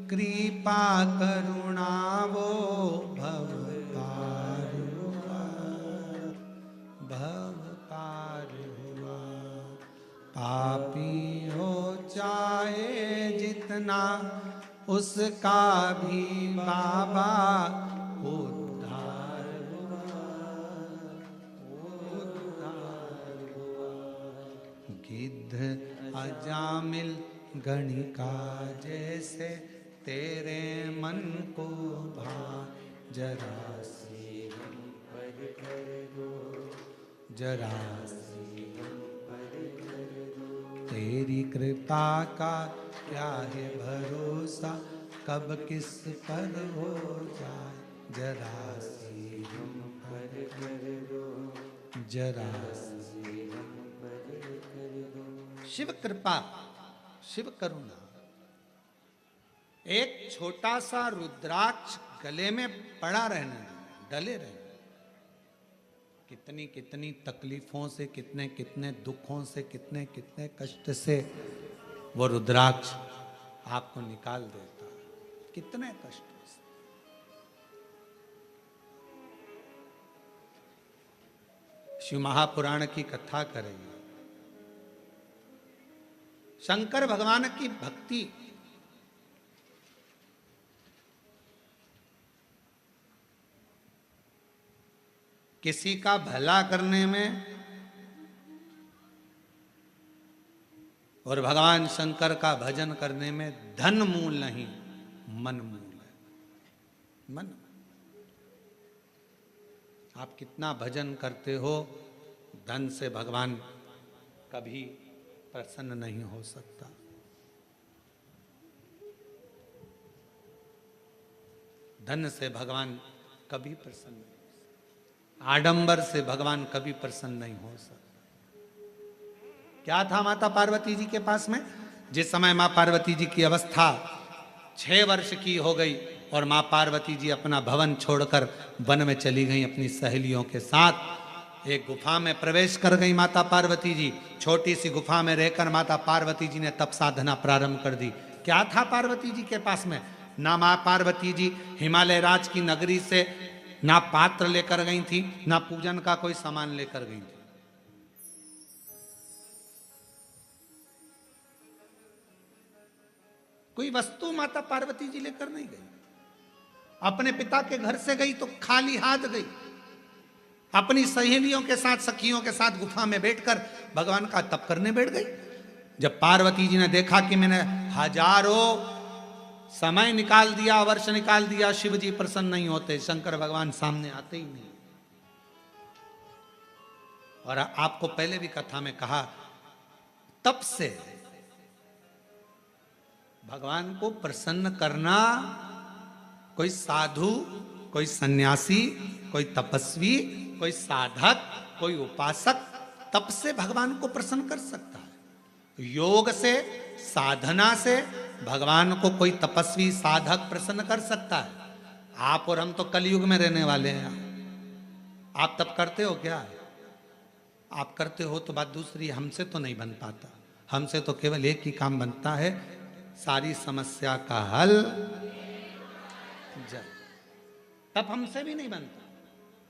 कृपा करुणा, वो भव पार पापी हो चाहे जितना, उसका भी बाबा उद्धार हुआ। गिद्ध अजामिल गणिका जैसे तेरे मन को भा, जरा सी हम पर कर दो, जरा सी हम पर कर दो। तेरी कृपा का क्या है भरोसा, कब किस पर हो जाए, जरा सी हम पर कर दो, जरा सी हम पर कर दो। शिव कृपा, शिव करुणा। एक छोटा सा रुद्राक्ष गले में पड़ा रहने, डले रहे, कितनी कितनी तकलीफों से, कितने कितने दुखों से, कितने कितने कष्ट से वो रुद्राक्ष आपको निकाल देता, कितने कष्टों से। शिव महापुराण की कथा करेंगे। शंकर भगवान की भक्ति किसी का भला करने में और भगवान शंकर का भजन करने में धन मूल नहीं, मन मूल है। मन, आप कितना भजन करते हो, धन से भगवान कभी प्रसन्न नहीं हो सकता। धन से भगवान कभी प्रसन्न नहीं, आडंबर से भगवान कभी प्रसन्न नहीं हो सकता। क्या था माता पार्वती जी के पास में? जिस समय मां पार्वती जी की अवस्था 6 वर्ष की हो गई और मां पार्वती जी अपना भवन छोड़कर वन में चली गई अपनी सहेलियों के साथ। एक गुफा में प्रवेश कर गई माता पार्वती जी। छोटी सी गुफा में रहकर माता पार्वती जी ने तप साधना प्रारंभ कर दी। क्या था पार्वती जी के पास में? ना मां पार्वती जी हिमालय राज की नगरी से ना पात्र लेकर गई थी, ना पूजन का कोई सामान लेकर गई थी। कोई वस्तु माता पार्वती जी लेकर नहीं गई। अपने पिता के घर से गई तो खाली हाथ गई। अपनी सहेलियों के साथ, सखियों के साथ गुफा में बैठकर भगवान का तप करने बैठ गई। जब पार्वती जी ने देखा कि मैंने हजारों समय निकाल दिया, वर्ष निकाल दिया, शिव जी प्रसन्न नहीं होते, शंकर भगवान सामने आते ही नहीं। और आपको पहले भी कथा में कहा, तप से भगवान को प्रसन्न करना कोई साधु, कोई सन्यासी, कोई तपस्वी, कोई साधक, कोई उपासक तप से भगवान को प्रसन्न कर सकता है। योग से, साधना से भगवान को कोई तपस्वी साधक प्रसन्न कर सकता है। आप और हम तो कलयुग में रहने वाले हैं। आप तप करते हो क्या? आप करते हो तो बात दूसरी, हमसे तो नहीं बन पाता। हमसे तो केवल एक ही काम बनता है, सारी समस्या का हल जब। तब हमसे भी नहीं बनता।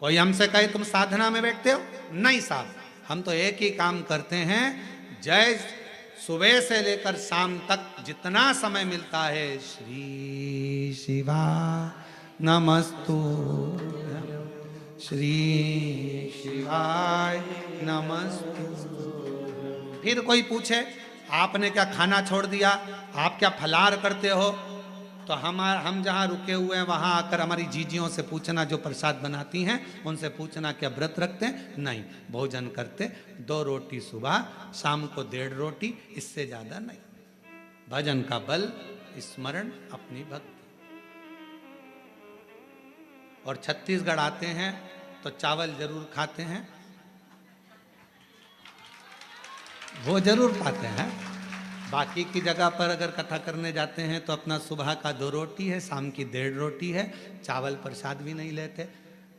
कोई हमसे कहे तुम साधना में बैठते हो, नहीं साहब, हम तो एक ही काम करते हैं। जय सुबह से लेकर शाम तक जितना समय मिलता है, श्री शिवा नमस्तु, श्री शिवाय नमस्तु। फिर कोई पूछे आपने क्या खाना छोड़ दिया, आप क्या फलाहार करते हो, तो हम जहाँ रुके हुए हैं वहाँ आकर हमारी जीजियों से पूछना, जो प्रसाद बनाती हैं उनसे पूछना क्या व्रत रखते हैं? नहीं, भोजन करते 2 रोटी सुबह, शाम को 1.5 रोटी, इससे ज़्यादा नहीं। भजन का बल, स्मरण, अपनी भक्ति। और छत्तीसगढ़ आते हैं तो चावल जरूर खाते हैं, वो जरूर पाते हैं। बाकी की जगह पर अगर कथा करने जाते हैं तो अपना सुबह का 2 रोटी है, शाम की 1.5 रोटी है, चावल प्रसाद भी नहीं लेते।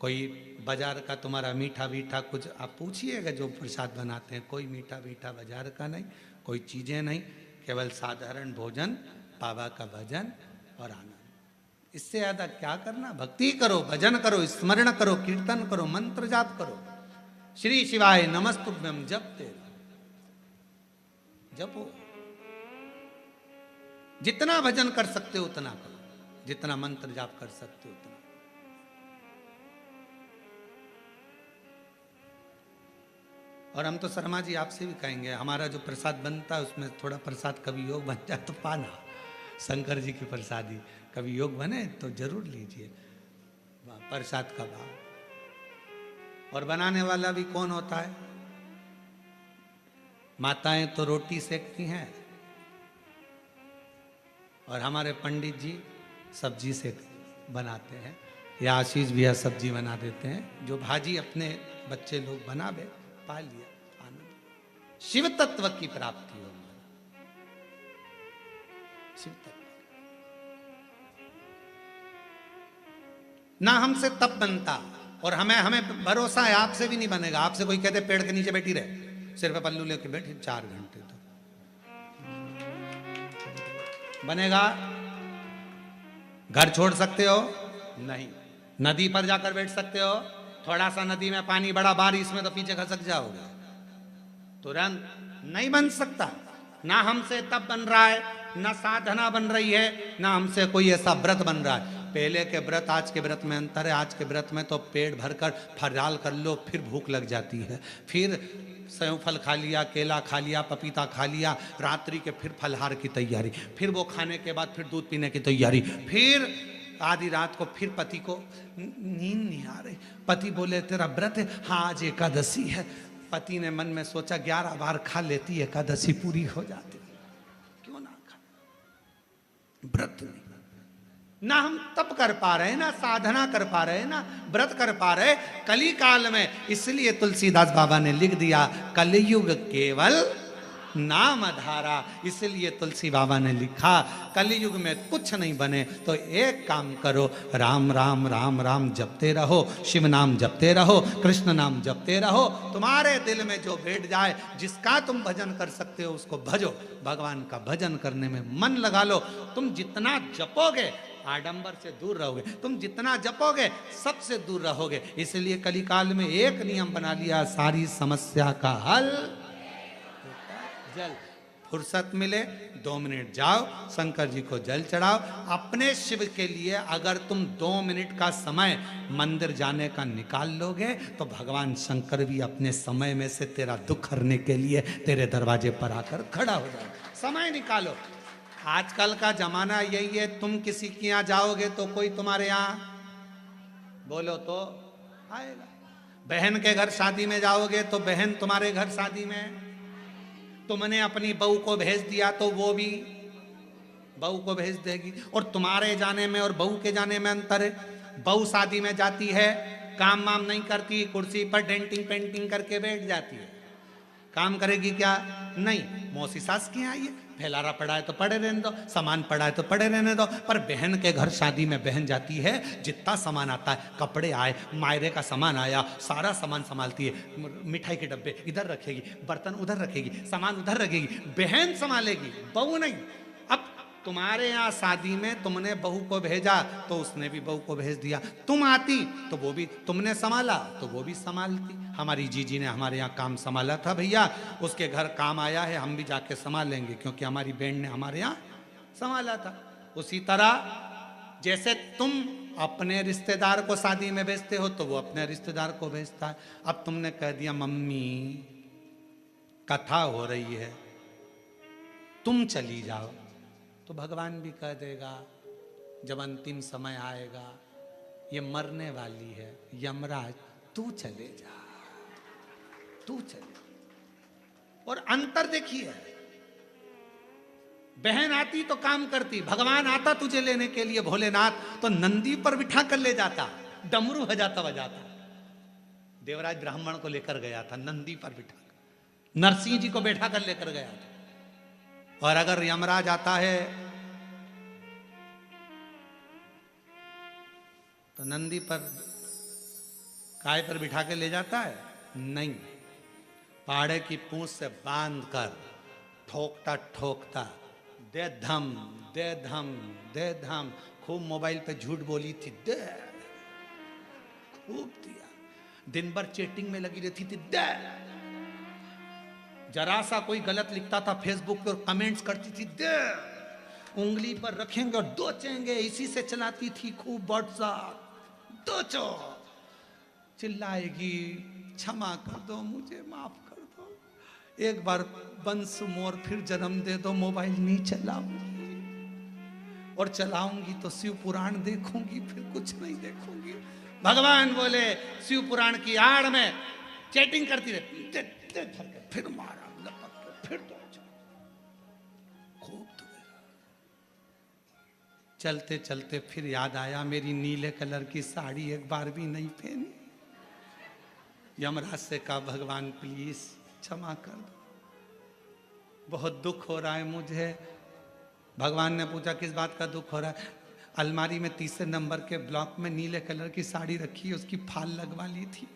कोई बाजार का तुम्हारा मीठा मीठा कुछ आप पूछिएगा जो प्रसाद बनाते हैं, कोई मीठा मीठा बाजार का नहीं, कोई चीज़ें नहीं, केवल साधारण भोजन, बाबा का भजन और आनंद। इससे ज़्यादा क्या करना? भक्ति करो, भजन करो, स्मरण करो, कीर्तन करो, मंत्र जाप करो, श्री शिवाय नमस्तुभ्यम जपते। जपो, जितना भजन कर सकते हो उतना करो, जितना मंत्र जाप कर सकते हो उतना। और हम तो शर्मा जी आपसे भी कहेंगे, हमारा जो प्रसाद बनता है उसमें थोड़ा प्रसाद कभी योग बन जाए तो पाना, शंकर जी की प्रसादी कभी योग बने तो जरूर लीजिए प्रसाद का भाव। और बनाने वाला भी कौन होता है? माताएं तो रोटी सेकती हैं और हमारे पंडित जी सब्जी से बनाते हैं, या आशीष भैया सब्जी बना देते हैं। जो भाजी अपने बच्चे लोग बनावे, पा लिया आनंद। शिव तत्व की प्राप्ति होगी, शिव तत्व। ना हमसे तब बनता, और हमें भरोसा है आपसे भी नहीं बनेगा। आपसे कोई कहते पेड़ के नीचे बैठी रहे, सिर पे पल्लू लेके बैठी 4 घंटे तो बनेगा? घर छोड़ सकते हो? नहीं। नदी पर जाकर बैठ सकते हो? थोड़ा सा नदी में पानी बड़ा बारिश में तो पीछे खसक जाओगे, तुरंत नहीं बन सकता। ना हमसे तब बन रहा है, ना साधना बन रही है, ना हमसे कोई ऐसा व्रत बन रहा है। पहले के व्रत आज के व्रत में अंतर है। आज के व्रत में तो पेट भरकर फराल कर लो, फिर भूख लग जाती है, फिर सेव फल खा लिया, केला खा लिया, पपीता खा लिया, रात्रि के फिर फलहार की तैयारी, फिर वो खाने के बाद फिर दूध पीने की तैयारी, फिर आधी रात को फिर पति को नींद नहीं आ रही, पति बोले तेरा व्रत है, हाँ आज एकादशी है। पति ने मन में सोचा 11 बार खा लेती एकादशी पूरी हो जाती, क्यों ना खा। व्रत नहीं, ना हम तप कर पा रहे, ना साधना कर पा रहे, ना व्रत कर पा रहे कली काल में। इसलिए तुलसीदास बाबा ने लिख दिया कलयुग केवल नाम धारा। इसलिए तुलसी बाबा ने लिखा कलयुग में कुछ नहीं बने तो एक काम करो, राम राम राम राम जपते रहो, शिव नाम जपते रहो, कृष्ण नाम जपते रहो। तुम्हारे दिल में जो बैठ जाए, जिसका तुम भजन कर सकते हो उसको भजो। भगवान का भजन करने में मन लगा लो। तुम जितना जपोगे आडंबर से दूर रहोगे, तुम जितना जपोगे सबसे दूर रहोगे। इसलिए कलिकाल में एक नियम बना लिया, सारी समस्या का हल जल। फुर्सत मिले 2 मिनट जाओ, शंकर जी को जल चढ़ाओ। अपने शिव के लिए अगर तुम 2 मिनट का समय मंदिर जाने का निकाल लोगे तो भगवान शंकर भी अपने समय में से तेरा दुख हरने के लिए तेरे दरवाजे पर आकर खड़ा हो जाए। समय निकालो। आजकल का जमाना यही है, तुम किसी के यहाँ जाओगे तो कोई तुम्हारे यहाँ बोलो तो आएगा। बहन के घर शादी में जाओगे तो बहन तुम्हारे घर शादी में, तुमने अपनी बहू को भेज दिया तो वो भी बहू को भेज देगी। और तुम्हारे जाने में और बहू के जाने में अंतर है। बहू शादी में जाती है, काम वाम नहीं करती, कुर्सी पर डेंटिंग पेंटिंग करके बैठ जाती है। काम करेगी क्या? नहीं। मौसी सास की आई है, फैलारा पड़ा है तो पड़े रहने दो, सामान पड़ा है तो पड़े रहने दो। पर बहन के घर शादी में बहन जाती है, जितना सामान आता है, कपड़े आए, मायरे का सामान आया, सारा सामान संभालती है। मिठाई के डब्बे इधर रखेगी, बर्तन उधर रखेगी, सामान उधर रखेगी, बहन संभालेगी, बहू नहीं। अब तुम्हारे यहाँ शादी में तुमने बहू को भेजा तो उसने भी बहू को भेज दिया। तुम आती तो वो भी, तुमने संभाला तो वो भी संभालती। हमारी जीजी ने हमारे यहाँ काम संभाला था भैया, उसके घर काम आया है, हम भी जाके संभालेंगे क्योंकि हमारी बहन ने हमारे यहाँ संभाला था। उसी तरह जैसे तुम अपने रिश्तेदार को शादी में भेजते हो तो वो अपने रिश्तेदार को भेजता है। अब तुमने कह दिया मम्मी कथा हो रही है तुम चली जाओ, तो भगवान भी कह देगा जब अंतिम समय आएगा, ये मरने वाली है, यमराज तू चले जा, तू चले। और अंतर देखिए, बहन आती तो काम करती, भगवान आता तुझे लेने के लिए भोलेनाथ तो नंदी पर बिठा कर ले जाता, डमरू बजाता बजाता। देवराज ब्राह्मण को लेकर गया था नंदी पर बिठा कर, नरसिंह जी को बैठा कर लेकर गया था। और अगर यमराज आता है तो नंदी पर काय पर बिठा के ले जाता है? नहीं, पाड़े की पूंछ से बांध कर ठोकता ठोकता दे धम दे धम दे धम। खूब मोबाइल पे झूठ बोली थी, दे, खूब दिया। दिन भर चैटिंग में लगी रहती थी, दे। जरा सा कोई गलत लिखता था फेसबुक पे और कमेंट्स करती थी, दे उंगली पर रखेंगे और दोचेंगे, इसी से चलाती थी खूब व्हाट्सएप, दोचो, चिल्लाएगी, क्षमा कर दो, मुझे माफ कर दो, एक बार वंस मोर फिर जन्म दे दो, मोबाइल नहीं चलाऊंगी, और चलाऊंगी तो शिव पुराण देखूंगी, फिर कुछ नहीं देखूंगी। भगवान बोले शिव पुराण की आड़ में चैटिंग करती रहती, फिर मारा लपक के, फिर दो खूब धोया। चलते चलते फिर याद आया, मेरी नीले कलर की साड़ी एक बार भी नहीं पहनी। यमराज से कहा, भगवान प्लीज क्षमा कर दो, बहुत दुख हो रहा है मुझे। भगवान ने पूछा, किस बात का दुख हो रहा है? अलमारी में तीसरे नंबर के ब्लॉक में नीले कलर की साड़ी रखी, उसकी फाल लगवा ली थी,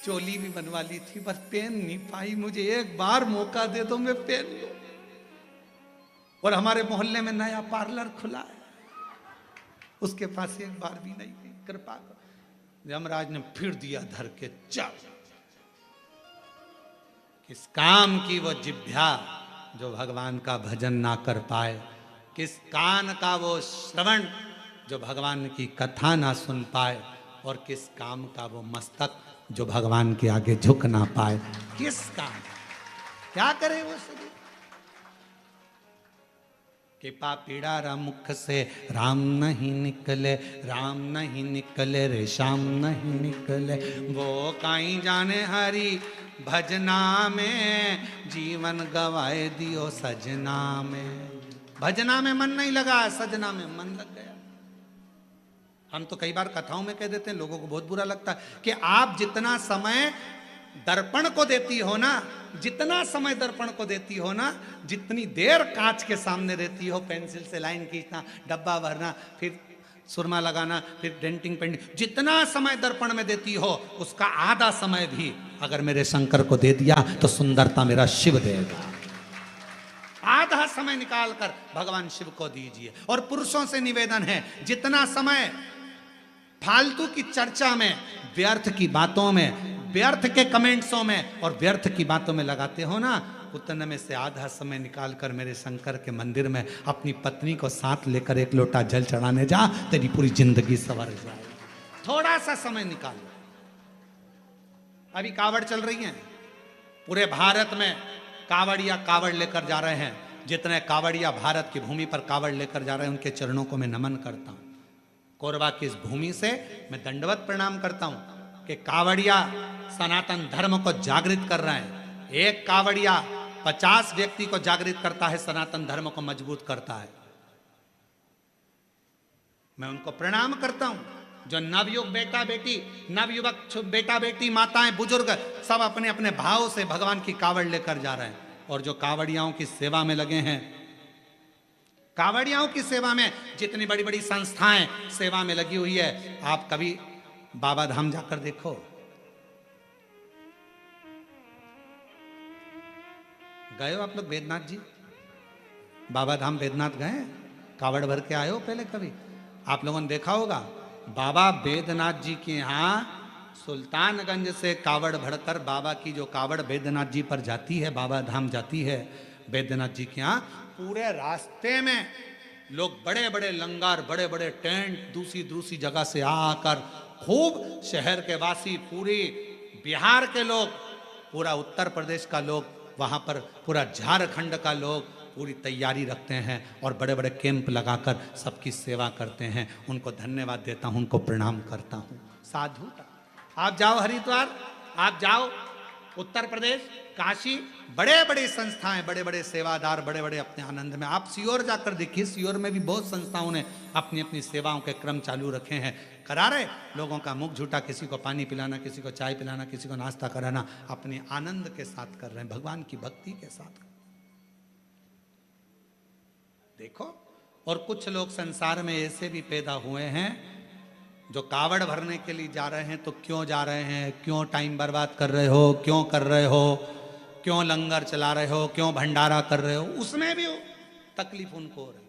चोली भी बनवा ली थी, बस पहन नहीं पाई, मुझे एक बार मौका दे दो, मैं पहन लूं। और हमारे मोहल्ले में नया पार्लर खुला है, उसके पास एक बार भी नहीं गई, कृपा करो। यमराज ने फिर दिया धर के, चल। किस काम की वो जिह्वा जो भगवान का भजन ना कर पाए, किस कान का वो श्रवण जो भगवान की कथा ना सुन पाए, और किस काम का वो मस्तक जो भगवान के आगे झुक ना पाए। किस काम, क्या करे वो शरीर? कृपा पीड़ा मुख से राम नहीं निकले, राम नहीं निकले रे श्याम नहीं निकले, वो काई जाने हरि भजना में, जीवन गवाए दियो सजना में। भजना में मन नहीं लगा, सजना में मन लग गया। हम तो कई बार कथाओं में कह देते हैं, लोगों को बहुत बुरा लगता है कि आप जितना समय दर्पण को देती हो ना, जितना समय दर्पण को देती हो ना, जितनी देर कांच के सामने रहती हो, पेंसिल से लाइन खींचना, डब्बा भरना, फिर सुरमा लगाना, फिर डेंटिंग पेंटिंग, जितना समय दर्पण में देती हो, उसका आधा समय भी अगर मेरे शंकर को दे दिया तो सुंदरता मेरा शिव देगा। आधा समय निकाल कर भगवान शिव को दीजिए। और पुरुषों से निवेदन है, जितना समय फालतू की चर्चा में, व्यर्थ की बातों में, व्यर्थ के कमेंट्सों में और व्यर्थ की बातों में लगाते हो ना, उतने में से आधा समय निकाल कर मेरे शंकर के मंदिर में अपनी पत्नी को साथ लेकर एक लोटा जल चढ़ाने जा, तेरी पूरी जिंदगी संवर जाए। थोड़ा सा समय निकाल। अभी कावड़ चल रही है, पूरे भारत में कावड़िया कावड़ लेकर जा रहे हैं। जितने कावड़िया भारत की भूमि पर कावड़ लेकर जा रहे हैं, उनके चरणों को मैं नमन करता हूं। कोरबा की इस भूमि से मैं दंडवत प्रणाम करता हूं कि कावड़िया सनातन धर्म को जागृत कर रहे हैं। एक कावड़िया 50 व्यक्ति को जागृत करता है, सनातन धर्म को मजबूत करता है। मैं उनको प्रणाम करता हूं, जो नवयुग बेटा बेटी, नवयुवक बेटा बेटी, माताएं बुजुर्ग सब अपने अपने भाव से भगवान की कावड़ लेकर जा रहे हैं। और जो कावड़ियाओं की सेवा में लगे हैं, कावड़ियाओं की सेवा में जितनी बड़ी बड़ी संस्थाएं सेवा में लगी हुई है, आप कभी बाबा धाम जाकर देखो। गए हो आप लोग बैद्यनाथ जी? बाबा धाम बैद्यनाथ गए? कावड़ भर के आए हो पहले कभी? आप लोगों ने देखा होगा, बाबा बैद्यनाथ जी के यहाँ सुल्तानगंज से कावड़ भरकर बाबा की जो कावड़ बैद्यनाथ जी पर जाती है, बाबा धाम जाती है बैद्यनाथ जी के यहाँ, पूरे रास्ते में लोग बड़े बड़े लंगर, बड़े बड़े टेंट दूसरी दूसरी जगह से आकर, खूब शहर के वासी, पूरी बिहार के लोग, पूरा उत्तर प्रदेश का लोग, वहाँ पर पूरा झारखंड का लोग पूरी तैयारी रखते हैं और बड़े बड़े कैंप लगाकर सबकी सेवा करते हैं। उनको धन्यवाद देता हूँ, उनको प्रणाम करता हूँ। साधु, आप जाओ हरिद्वार, आप जाओ उत्तर प्रदेश, काशी, बड़े बड़े संस्थाएं, बड़े बड़े सेवादार, बड़े बड़े अपने आनंद में। आप सीहोर जाकर देखिए, सीहोर में भी बहुत संस्थाओं ने अपनी अपनी सेवाओं के क्रम चालू रखे हैं। करा रहे लोगों का मुख झूठा, किसी को पानी पिलाना, किसी को चाय पिलाना, किसी को नाश्ता कराना, अपने आनंद के साथ कर रहे हैं, भगवान की भक्ति के साथ। देखो, और कुछ लोग संसार में ऐसे भी पैदा हुए हैं जो कावड़ भरने के लिए जा रहे हैं। तो क्यों जा रहे हैं, क्यों टाइम बर्बाद कर रहे हो, क्यों कर रहे हो, क्यों लंगर चला रहे हो, क्यों भंडारा कर रहे हो, उसमें भी तकलीफ उनको हो रही।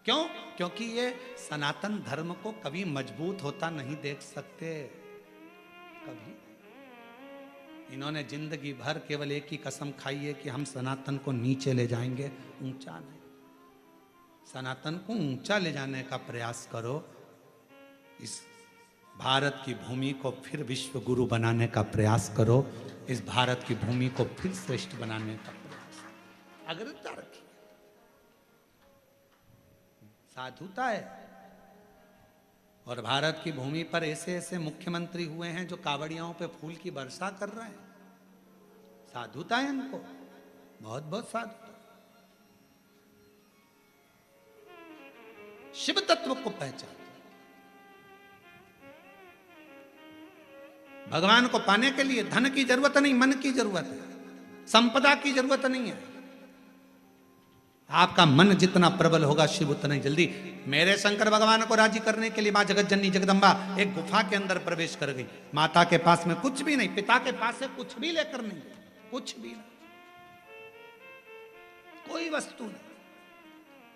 क्यों? क्योंकि ये सनातन धर्म को कभी मजबूत होता नहीं देख सकते, कभी। इन्होंने जिंदगी भर केवल एक ही कसम खाई है कि हम सनातन को नीचे ले जाएंगे, ऊंचा नहीं। सनातन को ऊंचा ले जाने का प्रयास करो। इस भारत की भूमि को फिर विश्व गुरु बनाने का प्रयास करो। इस भारत की भूमि को फिर श्रेष्ठ बनाने का प्रयास, अग्रता रखिए, साधुता है। और भारत की भूमि पर ऐसे ऐसे मुख्यमंत्री हुए हैं जो कावड़ियाओं पे फूल की वर्षा कर रहे हैं। साधुता है इनको, बहुत बहुत साधुता। शिव तत्व को पहचान। भगवान को पाने के लिए धन की जरूरत नहीं, मन की जरूरत है, संपदा की जरूरत नहीं है। आपका मन जितना प्रबल होगा, शिव उतना ही जल्दी। मेरे शंकर भगवान को राजी करने के लिए मां जगत जननी जगदम्बा एक गुफा के अंदर प्रवेश कर गई। माता के पास में कुछ भी नहीं, पिता के पास से कुछ भी लेकर नहीं, कुछ भी नहीं, कोई वस्तु नहीं,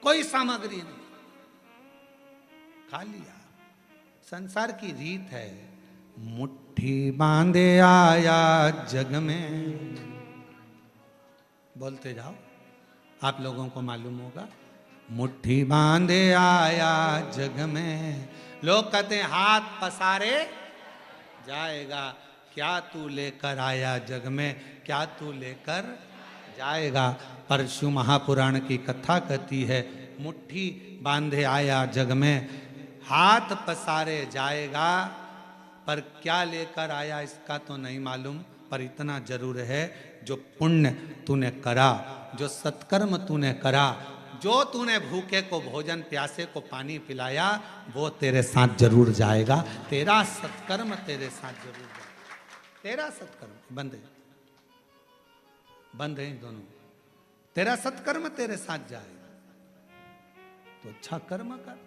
कोई सामग्री नहीं, खा लिया। संसार की रीत है, मुट्ठी बांधे आया जग में। बोलते जाओ, आप लोगों को मालूम होगा। मुट्ठी बांधे आया जग में, लोग कहते हैं हाथ पसारे जाएगा। क्या तू लेकर आया जग में, क्या तू लेकर जाएगा। परशु महापुराण की कथा कहती है, मुट्ठी बांधे आया जग में, हाथ पसारे जाएगा, पर क्या लेकर आया इसका तो नहीं मालूम। पर इतना जरूर है, जो पुण्य तूने करा, जो सत्कर्म तूने करा, जो तूने भूखे को भोजन, प्यासे को पानी पिलाया, वो तेरे साथ जरूर जाएगा। तेरा सत्कर्म तेरे साथ जरूर जाएगा। तेरा सत्कर्म बंद है, बंद है दोनों। तेरा सत्कर्म तेरे साथ जाएगा, तो अच्छा कर्म कर।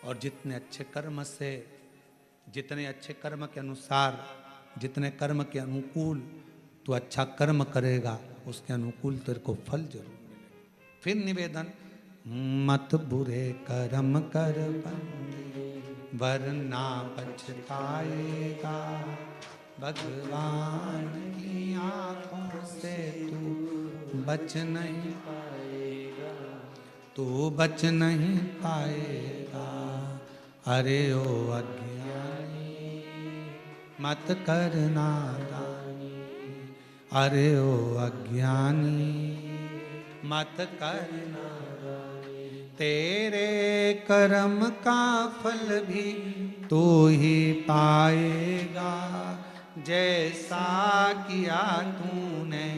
और जितने अच्छे कर्म से, जितने अच्छे कर्म के अनुसार, जितने कर्म के अनुकूल तू अच्छा कर्म करेगा, उसके अनुकूल तेरे को फल जरूर मिलेगा। फिर निवेदन, मत बुरे कर्म कर बंदे, वरना पछताएगा। भगवान की आंखों से तू बच नहीं पाएगा, तू बच नहीं पाएगा। अरे ओ अज्ञानी मत करना दानी, अरे ओ अज्ञानी मत करना दानी। तेरे कर्म का फल भी तू ही पाएगा, जैसा किया तूने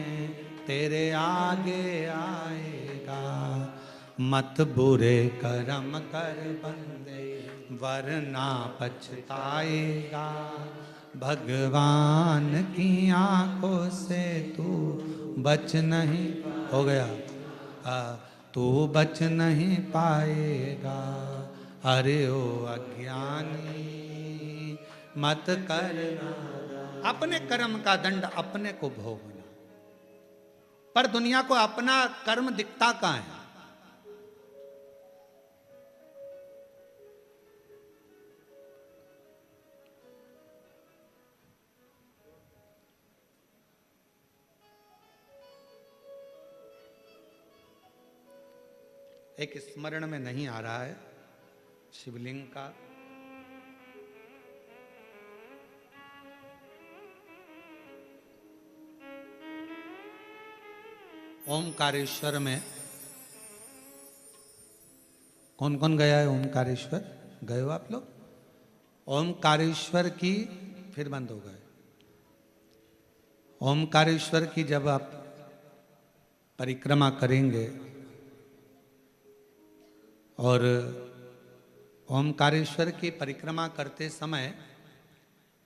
तेरे आगे आएगा। मत बुरे कर्म कर बंदे, वरना पछताएगा। भगवान की आंखों से तू बच नहीं, हो गया, तू बच नहीं पाएगा। अरे ओ अज्ञानी मत करना, अपने कर्म का दंड अपने को भोगना। पर दुनिया को अपना कर्म दिखता कहाँ है। एक स्मरण में नहीं आ रहा है शिवलिंग का, ओमकारेश्वर में कौन कौन गया है ओमकारेश्वर? गए हो आप लोग? ओमकारेश्वर की, फिर बंद हो गए। ओमकारेश्वर की जब आप परिक्रमा करेंगे और ओमकारेश्वर की परिक्रमा करते समय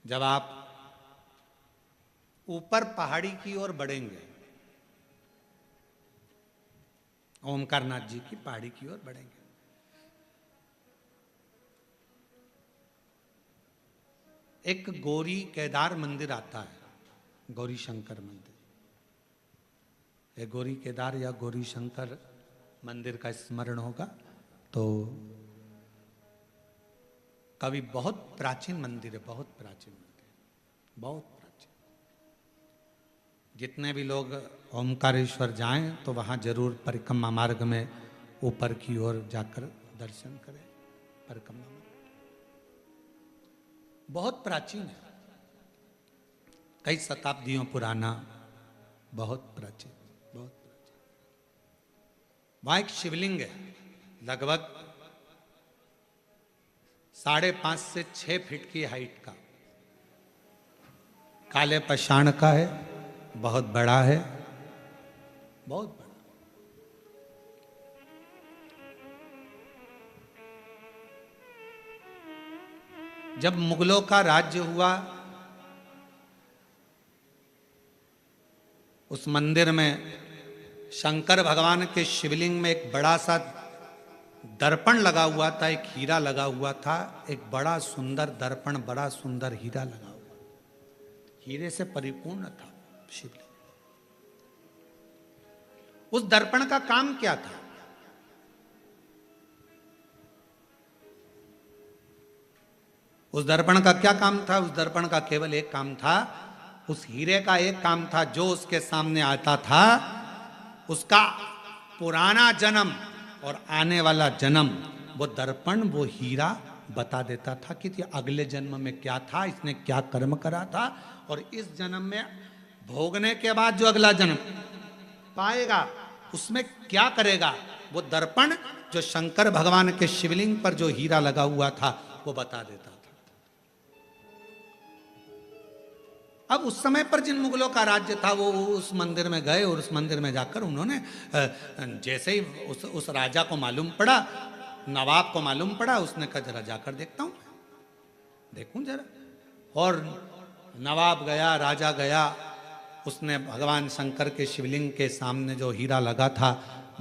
जब आप ऊपर पहाड़ी की ओर बढ़ेंगे, ओमकारनाथ जी की पहाड़ी की ओर बढ़ेंगे, एक गौरी केदार मंदिर आता है, गौरी शंकर मंदिर। एक गौरी केदार या गौरी शंकर मंदिर का स्मरण होगा तो कवि, बहुत प्राचीन मंदिर है, बहुत प्राचीन मंदिर, बहुत प्राचीन। जितने भी लोग ओमकारेश्वर जाएं तो वहाँ जरूर परिक्रमा मार्ग में ऊपर की ओर जाकर दर्शन करें। परिक्रमा मार्ग बहुत प्राचीन है, कई शताब्दियों पुराना, बहुत प्राचीन, बहुत प्राचीन। वहाँ एक शिवलिंग है, लगभग 5.5 से 6 फीट की हाइट का, काले पाषाण का है, बहुत बड़ा है, बहुत बड़ा। जब मुगलों का राज्य हुआ, उस मंदिर में शंकर भगवान के शिवलिंग में एक बड़ा सा दर्पण लगा हुआ था, एक हीरा लगा हुआ था, एक बड़ा सुंदर दर्पण, बड़ा सुंदर हीरा लगा हुआ, हीरे से परिपूर्ण था शिवलिंग। उस दर्पण का काम क्या था? उस दर्पण का क्या काम था? उस दर्पण का केवल एक काम था, उस हीरे का एक काम था, जो उसके सामने आता था उसका पुराना जन्म और आने वाला जन्म, वो दर्पण, वो हीरा बता देता था कि अगले जन्म में क्या था, इसने क्या कर्म करा था, और इस जन्म में भोगने के बाद जो अगला जन्म पाएगा उसमें क्या करेगा। वो दर्पण जो शंकर भगवान के शिवलिंग पर जो हीरा लगा हुआ था वो बता देता था। अब उस समय पर जिन मुगलों का राज्य था वो उस मंदिर में गए और उस मंदिर में जाकर उन्होंने जैसे ही उस राजा को मालूम पड़ा, नवाब को मालूम पड़ा, उसने कहा जरा जाकर देखता हूं, देखूं जरा। और नवाब गया, राजा गया, उसने भगवान शंकर के शिवलिंग के सामने जो हीरा लगा था,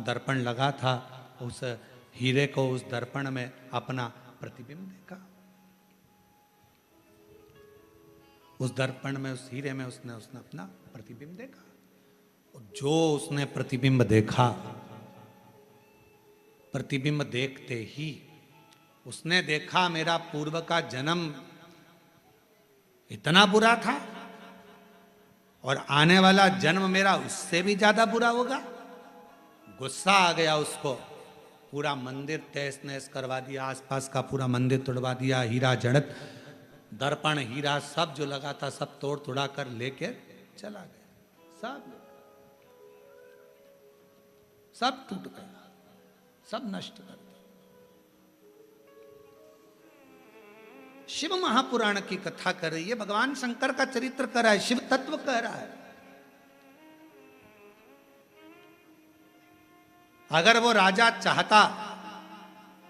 दर्पण लगा था, उस हीरे को, उस दर्पण में अपना प्रतिबिंब देखा। उस दर्पण में, उस हीरे में उसने अपना प्रतिबिंब देखा। और जो उसने प्रतिबिंब देखा, प्रतिबिंब देखते ही उसने देखा मेरा पूर्व का जन्म इतना बुरा था और आने वाला जन्म मेरा उससे भी ज्यादा बुरा होगा। गुस्सा आ गया उसको, पूरा मंदिर तहस नहस करवा दिया, आसपास का पूरा मंदिर तोड़वा दिया, हीरा जड़त, दर्पण, हीरा सब जो लगा था सब तोड़ तोड़ा कर लेके चला गया। सब टूट गया, सब नष्ट कर दिया। शिव महापुराण की कथा कर रही है, भगवान शंकर का चरित्र कर रहा है, शिव तत्व कह रहा है। अगर वो राजा चाहता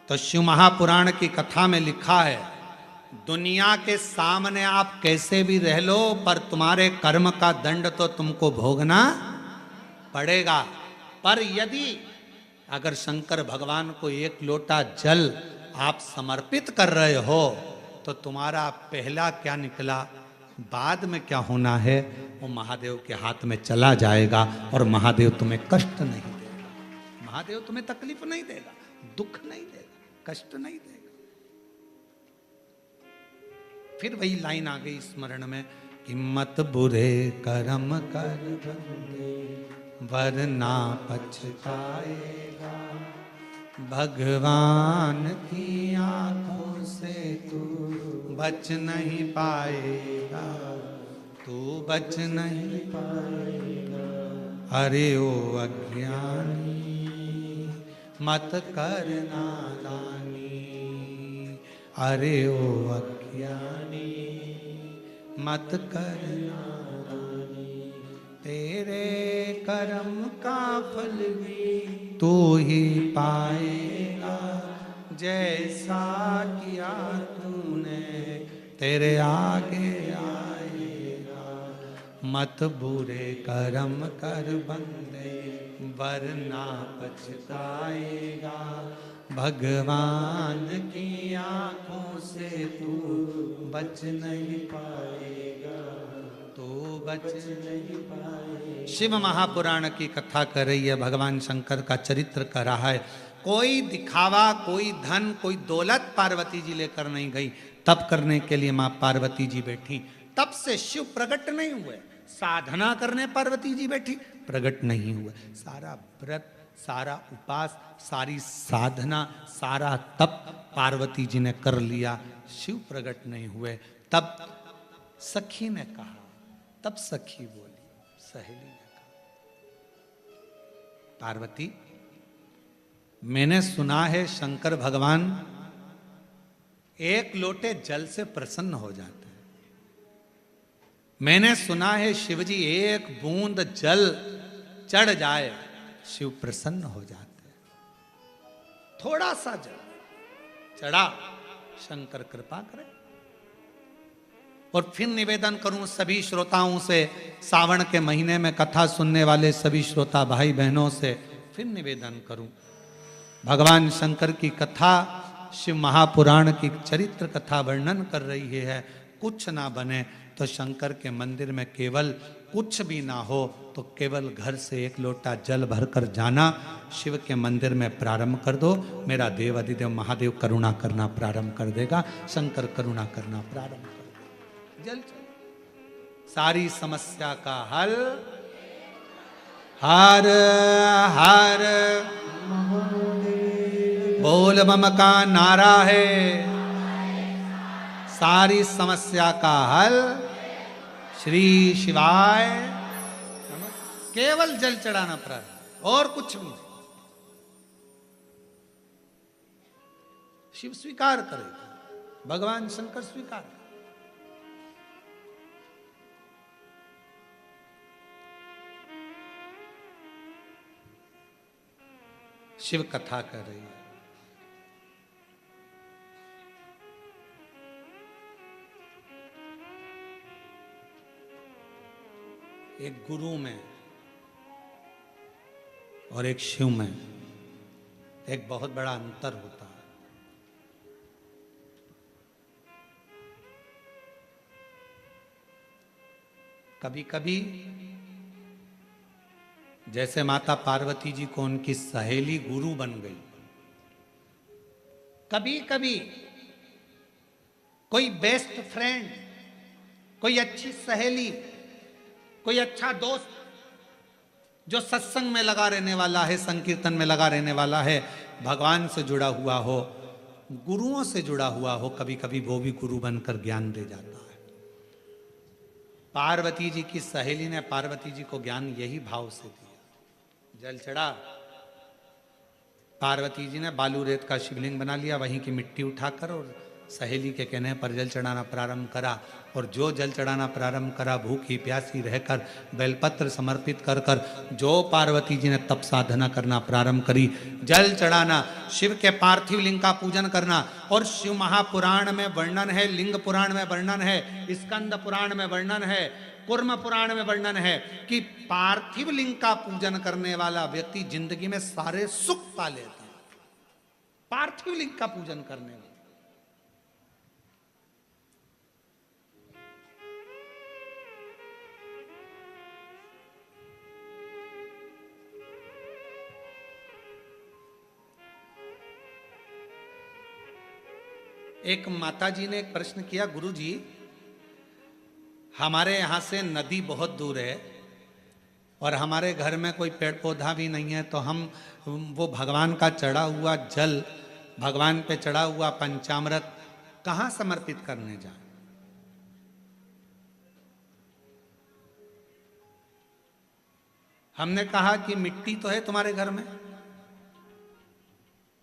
तो शिव महापुराण की कथा में लिखा है, दुनिया के सामने आप कैसे भी रह लो पर तुम्हारे कर्म का दंड तो तुमको भोगना पड़ेगा। पर यदि अगर शंकर भगवान को एक लोटा जल आप समर्पित कर रहे हो तो तुम्हारा पहला क्या निकला, बाद में क्या होना है, वो महादेव के हाथ में चला जाएगा और महादेव तुम्हें कष्ट नहीं देगा, महादेव तुम्हें तकलीफ नहीं देगा, दुख नहीं देगा, कष्ट नहीं देगा। फिर वही लाइन आ गई स्मरण में कि मत बुरे कर्म कर बंदे वरना पछताएगा, भगवान की आंखों से तू बच नहीं पाएगा, तू बच नहीं पाएगा। अरे ओ अज्ञानी मत कर नादानी, अरे ओ अज्ञानी मत कर नादानी, तेरे कर्म का फल भी तू ही पाएगा, जैसा किया तूने तेरे आगे आएगा। मत बुरे कर्म कर बंदे वरना पछताएगा, भगवान की आंखों से तू बच नहीं पाएगा, तू बच नहीं पाएगा। शिव महापुराण की कथा कर रही है, भगवान शंकर का चरित्र कर रहा है। कोई दिखावा, कोई धन, कोई दौलत पार्वती जी लेकर नहीं गई। तप करने के लिए मां पार्वती जी बैठी, तब से शिव प्रकट नहीं हुए। साधना करने पार्वती जी बैठी, प्रकट नहीं हुए। सारा व्रत, सारा उपास, सारी साधना, सारा तप पार्वती जी ने कर लिया, शिव प्रकट नहीं हुए। तब सखी ने कहा, तब सखी बोली, सहेली ने कहा, पार्वती मैंने सुना है शंकर भगवान एक लोटे जल से प्रसन्न हो जाते हैं। मैंने सुना है शिवजी एक बूंद जल चढ़ जाए शिव प्रसन्न हो जाते हैं। थोड़ा सा जल चढ़ा, शंकर कृपा करे। और फिर निवेदन करूं सभी श्रोताओं से, सावन के महीने में कथा सुनने वाले सभी श्रोता भाई बहनों से फिर निवेदन करूं, भगवान शंकर की कथा शिव महापुराण की चरित्र कथा वर्णन कर रही है। कुछ ना बने तो शंकर के मंदिर में केवल कुछ भी ना हो तो केवल घर से एक लोटा जल भरकर जाना, शिव के मंदिर में प्रारंभ कर दो, मेरा देव अधिदेव महादेव करुणा करना प्रारंभ कर देगा, शंकर करुणा करना प्रारंभ कर देगा। जल चलो, सारी समस्या का हल हर हर बोल बम का नारा है, सारी समस्या का हल श्री शिवाय। केवल जल चढ़ाना प्रारंभ, और कुछ भी नहीं। शिव स्वीकार करेगा, भगवान शंकर स्वीकार। शिव कथा कर रही है। एक गुरु में और एक शिव में एक बहुत बड़ा अंतर होता है। कभी कभी जैसे माता पार्वती जी को उनकी सहेली गुरु बन गई, कभी कभी कोई बेस्ट फ्रेंड, कोई अच्छी सहेली, कोई अच्छा दोस्त जो सत्संग में लगा रहने वाला है, संकीर्तन में लगा रहने वाला है, भगवान से जुड़ा हुआ हो, गुरुओं से जुड़ा हुआ हो, कभी कभी वो भी गुरु बनकर ज्ञान दे जाता है। पार्वती जी की सहेली ने पार्वती जी को ज्ञान यही भाव से दिया। जल चढ़ा, पार्वती जी ने बालू रेत का शिवलिंग बना लिया, वहीं की मिट्टी उठाकर और सहेली के कहने पर जल चढ़ाना प्रारंभ करा। और जो जल चढ़ाना प्रारंभ करा, भूखी प्यासी रहकर बेलपत्र समर्पित कर कर जो पार्वती जी ने तप साधना करना प्रारंभ करी, जल चढ़ाना, शिव के पार्थिव लिंग का पूजन करना। और शिव महापुराण में वर्णन है, लिंग पुराण में वर्णन है, स्कंद पुराण में वर्णन है, कुर्म पुराण में वर्णन है कि पार्थिव लिंग का पूजन करने वाला व्यक्ति जिंदगी में सारे सुख पा लेता है। पार्थिव लिंग का पूजन करने वाला। एक माता जी ने एक प्रश्न किया, गुरु जी हमारे यहाँ से नदी बहुत दूर है और हमारे घर में कोई पेड़ पौधा भी नहीं है, तो हम वो भगवान का चढ़ा हुआ जल, भगवान पे चढ़ा हुआ पंचामृत कहाँ समर्पित करने जाए? हमने कहा कि मिट्टी तो है तुम्हारे घर में,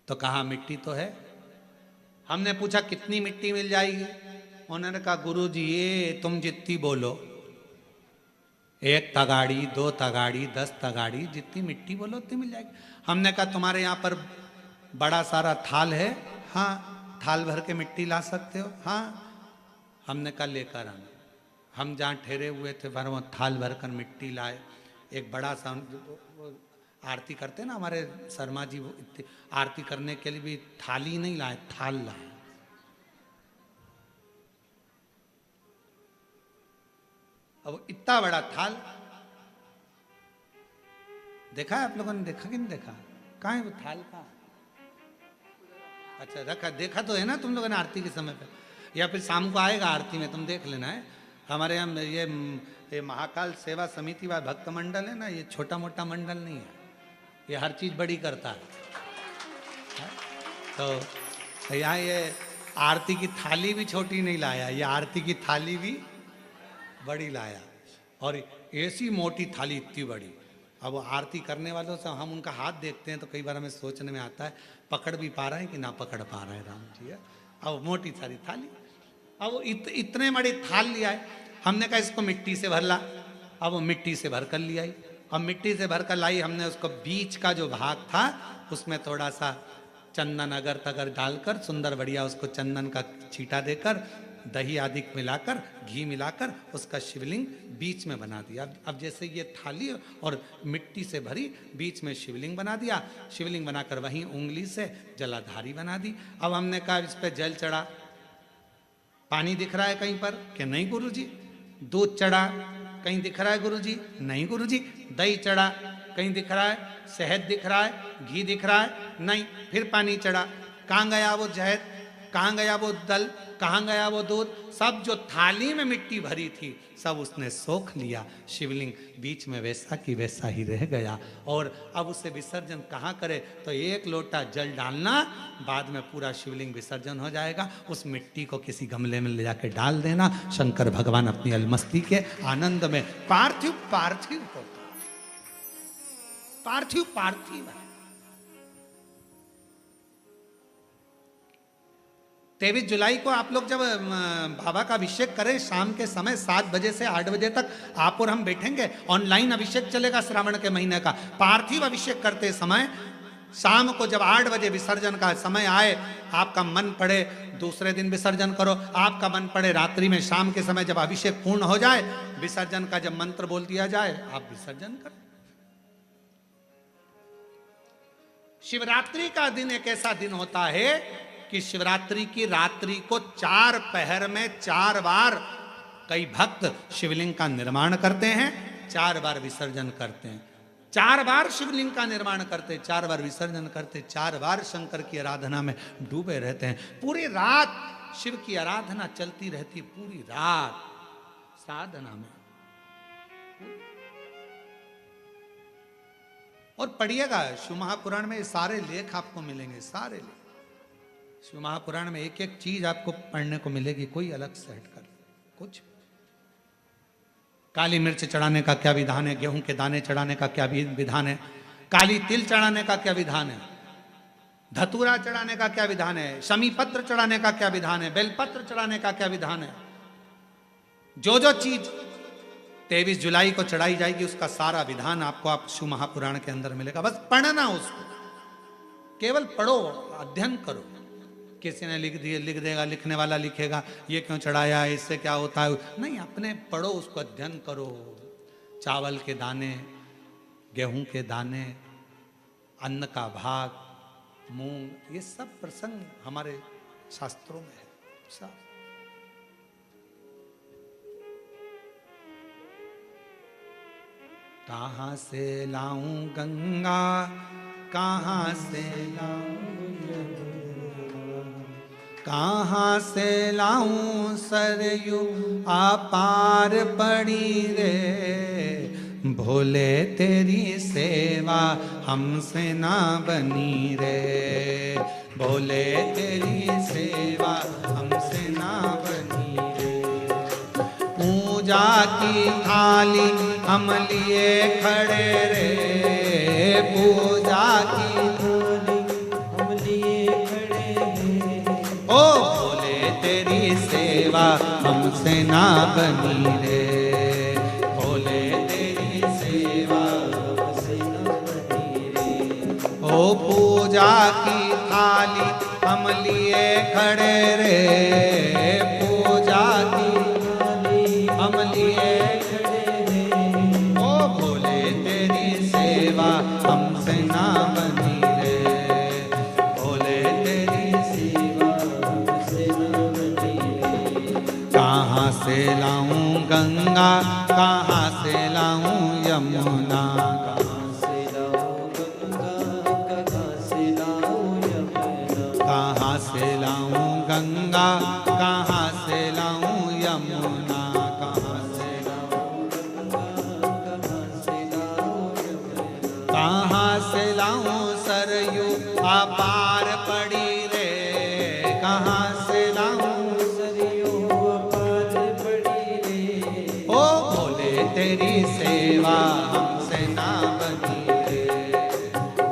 तो कहा मिट्टी तो है। हमने पूछा कितनी मिट्टी मिल जाएगी? उन्होंने कहा गुरु जी ये तुम जितनी बोलो, 1 तगाड़ी 2 तगाड़ी 10 तगाड़ी, जितनी मिट्टी बोलो उतनी मिल जाएगी। हमने कहा तुम्हारे यहाँ पर बड़ा सारा थाल है? हाँ। थाल भर के मिट्टी ला सकते हो? हाँ। हमने कहा लेकर आना। हम जहाँ ठहरे हुए थे वहाँ वो थाल भरकर मिट्टी लाए। एक बड़ा सा आरती करते ना हमारे शर्मा जी, वो आरती करने के लिए भी थाली नहीं लाए, थाल लाए। अब इतना बड़ा थाल देखा है आप लोगों ने? देखा कि नहीं देखा? कहाँ है वो थाल? कहाँ? अच्छा रखा, देखा तो है ना तुम लोगों ने आरती के समय पे, या फिर शाम को आएगा आरती में, तुम देख लेना है। हमारे यहाँ ये महाकाल सेवा समिति व भक्त मंडल है ना, ये छोटा मोटा मंडल नहीं है, ये हर चीज बड़ी करता है। तो यहाँ ये आरती की थाली भी छोटी नहीं लाया, ये आरती की थाली भी बड़ी लाया, और ऐसी मोटी थाली इतनी बड़ी। अब वो आरती करने वालों से हम उनका हाथ देखते हैं तो कई बार हमें सोचने में आता है पकड़ भी पा रहे हैं कि ना पकड़ पा रहे हैं राम जी है। अब मोटी सारी थाली, अब वो इतने बड़ी थाल लिया है। हमने कहा इसको मिट्टी से भर ला, अब वो मिट्टी से भर कर लिया। अब मिट्टी से भर कर लाई, हमने उसको बीच का जो भाग था उसमें थोड़ा सा चंदन अगर तगर डालकर सुंदर बढ़िया उसको चंदन का छींटा देकर दही आदि मिलाकर घी मिलाकर उसका शिवलिंग बीच में बना दिया। अब जैसे ये थाली और मिट्टी से भरी बीच में शिवलिंग बना दिया, शिवलिंग बनाकर वहीं उंगली से जलाधारी बना दी। अब हमने कहा इस पे जल चढ़ा, पानी दिख रहा है कहीं पर कि नहीं गुरुजी? दूध चढ़ा कहीं दिख रहा है गुरुजी? नहीं गुरुजी। दही चढ़ा कहीं दिख रहा है? शहद दिख रहा है? घी दिख रहा है? नहीं। फिर पानी चढ़ा, कहाँ गया वो शहद, कहाँ गया वो दल, कहाँ गया वो दूध? सब जो थाली में मिट्टी भरी थी सब उसने सोख लिया, शिवलिंग बीच में वैसा की वैसा ही रह गया। और अब उसे विसर्जन कहाँ करे? तो एक लोटा जल डालना, बाद में पूरा शिवलिंग विसर्जन हो जाएगा। उस मिट्टी को किसी गमले में ले जाके डाल देना। शंकर भगवान अपनी अलमस्ती के आनंद में पार्थिव पार्थिव होता, पार्थिव पार्थिव है। 23 जुलाई को आप लोग जब बाबा का अभिषेक करें, शाम के समय 7 बजे से 8 बजे तक आप और हम बैठेंगे, ऑनलाइन अभिषेक चलेगा श्रावण के महीने का। पार्थिव अभिषेक करते समय शाम को जब 8 बजे विसर्जन का समय आए, आपका मन पड़े दूसरे दिन विसर्जन करो, आपका मन पड़े रात्रि में शाम के समय जब अभिषेक पूर्ण हो जाए, विसर्जन का जब मंत्र बोल दिया जाए, आप विसर्जन करें। शिवरात्रि का दिन एक ऐसा दिन होता है कि शिवरात्रि की रात्रि को 4 पहर में 4 बार कई भक्त शिवलिंग का निर्माण करते हैं, 4 बार विसर्जन करते हैं। 4 बार शिवलिंग का निर्माण करते, 4 बार विसर्जन करते, 4 बार शंकर की आराधना में डूबे रहते हैं। पूरी रात शिव की आराधना चलती रहती, पूरी रात साधना में। और पढ़िएगा शिव महापुराण में सारे लेख आपको मिलेंगे, सारे लेख। शिव महापुराण में एक एक चीज आपको पढ़ने को मिलेगी, कोई अलग से हटकर कुछ। काली मिर्च चढ़ाने का क्या विधान है, गेहूं के दाने चढ़ाने का क्या विधान है, काली तिल चढ़ाने का क्या विधान है, धतूरा चढ़ाने का क्या विधान है, शमी पत्र चढ़ाने का क्या विधान है, बेलपत्र चढ़ाने का क्या विधान है। जो जो चीज 23 जुलाई को चढ़ाई जाएगी उसका सारा विधान आपको आप शिव महापुराण के अंदर मिलेगा। बस पढ़ना उसको, केवल पढ़ो, अध्ययन करो। किसी ने लिख दिए, लिख देगा, लिखने वाला लिखेगा ये क्यों चढ़ाया, इससे क्या होता है, नहीं, अपने पढ़ो, उसको अध्ययन करो। चावल के दाने, गेहूं के दाने, अन्न का भाग, मूंग, ये सब प्रसंग हमारे शास्त्रों में है सब। कहाँ से लाऊं गंगा, कहाँ से लाऊं, कहाँ से लाऊं सरयू अपार पड़ी रे, भोले तेरी सेवा हमसे ना बनी रे, भोले तेरी सेवा हमसे ना बनी रे। पूजा की थाली हम लिए खड़े रे, पूजा की ओ भोले तेरी सेवा हमसे ना बनी रे, भोले तेरी सेवा हमसे ना बनी रे। ओ पूजा की थाली हम लिए खड़े रे, पूजा की थाली हम लिए खड़े रे, ओ भोले तेरी सेवा हमसे ना बनी रे, भोले तेरी सेवा कहाँ से लाऊं गंगा, कहाँ से लाऊं यमुना, कहाँ से लाऊं गंगा, कहाँ से लाऊं यमुना, कहाँ कहाँ से लाऊं गंगा, कहाँ से लाऊं यमुना, कहाँ से लाऊं गंगा, कहाँ से लाऊं यमुना, कहाँ से लाऊं सरयू अपार पड़ी रे, कहाँ से लाऊं सरयू अपार पड़ी रे। ओ भोले तेरी सेवा हमसे ना बनी रे,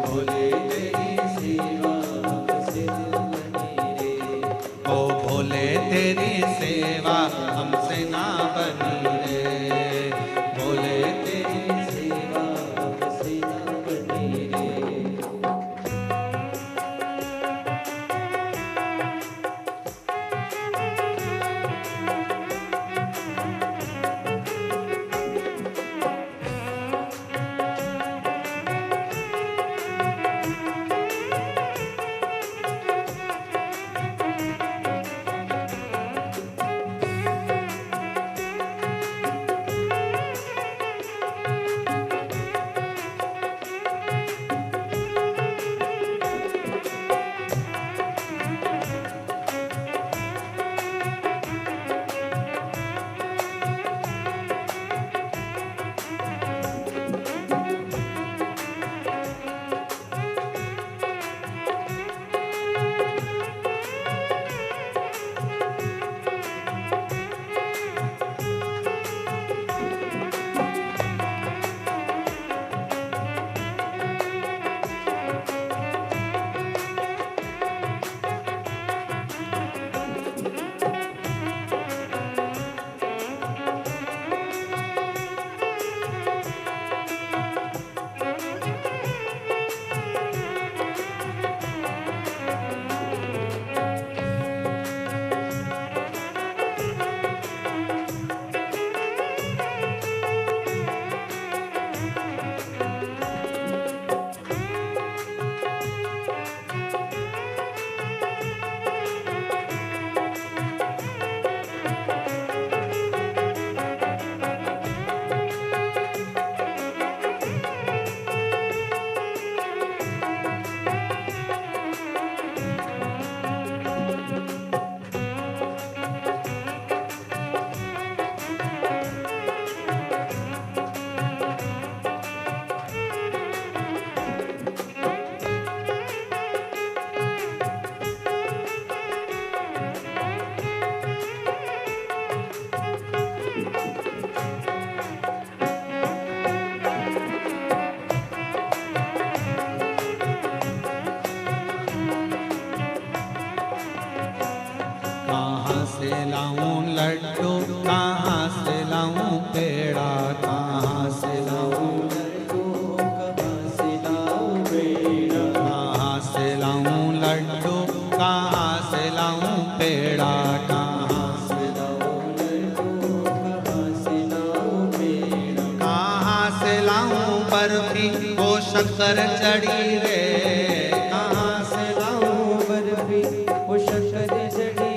भोले तेरी सेवा हमसे ना बनी रे। ओ भोले तेरी सेवा हमसे ना बनी रे, भोले तेरी सेवा हमसे ना बनी रे। कहाँ से लाऊं लड्डू, कहाँ से लाऊं पेड़ा, कहाँ से लाऊं लड्डू, कहाँ से लाऊं पेड़ा, कहाँ से लाऊं लड्डू, कहाँ से लाऊं पेड़ा, कहाँ से लाऊं लड्डू, कहाँ से लाऊं पेड़ा, कहाँ से लाऊं बर्फी वो शक्कर चढ़ी रे, कहाँ से लाऊं बर्फी वो शक्कर चढ़ी।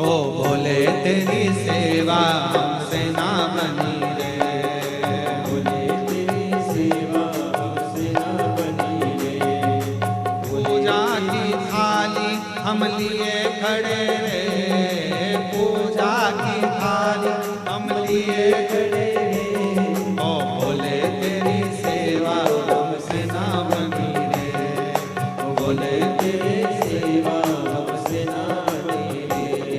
ओ भोले तेरी सेवा हमसे ना बनी रे, भोले तेरी सेवा हमसे ना बनी रे। पूजा की थाली हम लिए खड़े रे, पूजा की थाली हम लिए खड़े रे। ओ भोले तेरी सेवा हमसे ना बनी रे, भोले तेरी सेवा हमसे ना बनी रे।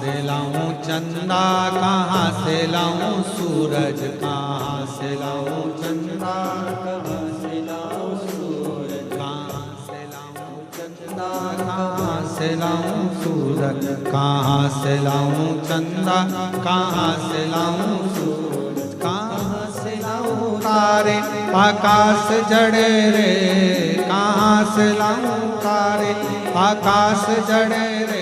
से लाऊं चंदा, कहाँ से लाऊं सूरज, कहाँ से लाऊं चंदा, कहाँ से लाऊं सूरज, कहाँ से लाऊं चंदा कहाँ से लाऊं सूरज, कहाँ से लाऊं चंदा, कहाँ से लाऊं सूरज, कहाँ से लाऊं तारे आकाश जड़े रे, कहाँ से लाऊं तारे आकाश जड़े रे,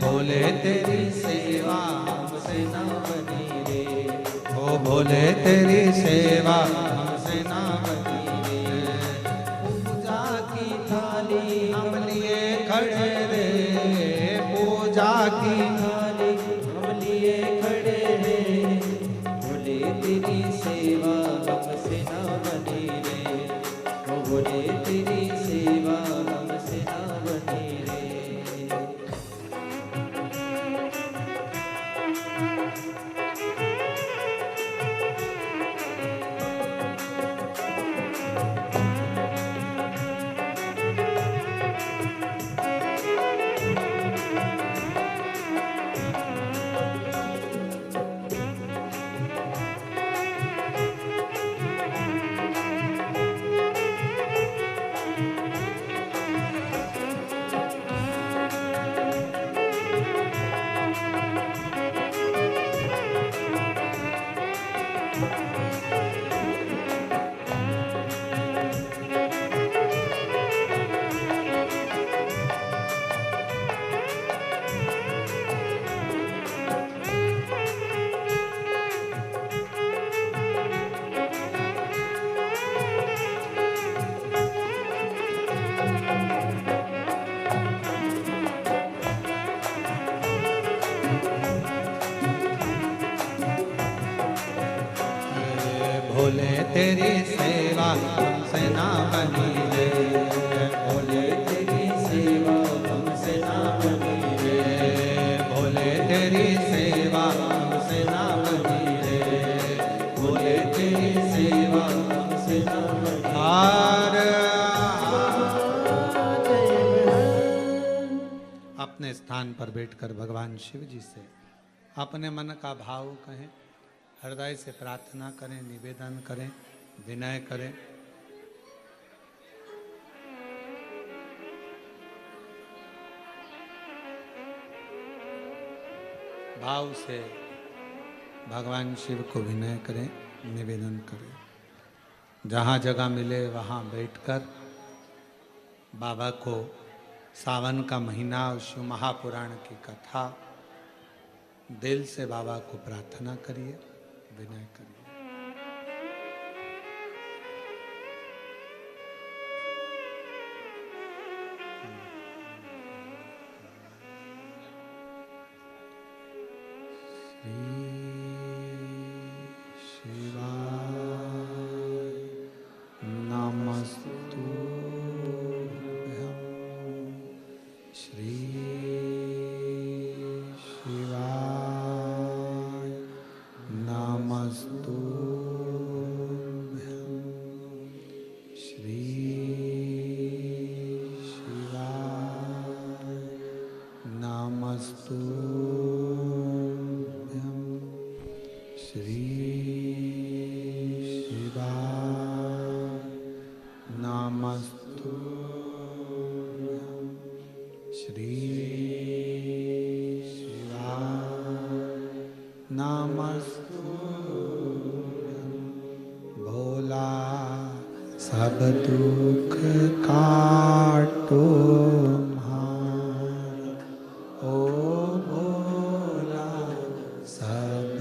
भोले तेरी सेवा हमसे न बनी रे, ओ भोले तेरी सेवा हमसे ना बनी रे, पूजा की थाली हम लिए खड़े रे, पूजा की थाली हम लिए खड़े हैं, भोले तेरी सेवा हमसे न बनी रे, ओ भोले तेरी सेवा हमसे न बनी रे। भोले तेरी सेवा हमसे ना बनी रे, भोले तेरी सेवा हमसे ना बनी रे, भोले तेरी सेवा हमसे ना बनी रे, भोले तेरी सेवा हमसे ना बनी हार अपने स्थान पर बैठकर भगवान शिव जी से अपने मन का भाव कहें, हृदय से प्रार्थना करें, निवेदन करें, विनय करें। भाव से भगवान शिव को विनय करें, निवेदन करें। जहाँ जगह मिले वहाँ बैठकर बाबा को सावन का महीना और शिव महापुराण की कथा दिल से बाबा को प्रार्थना करिए, विनय करिए। सब दुख काटो ओ भोला, सब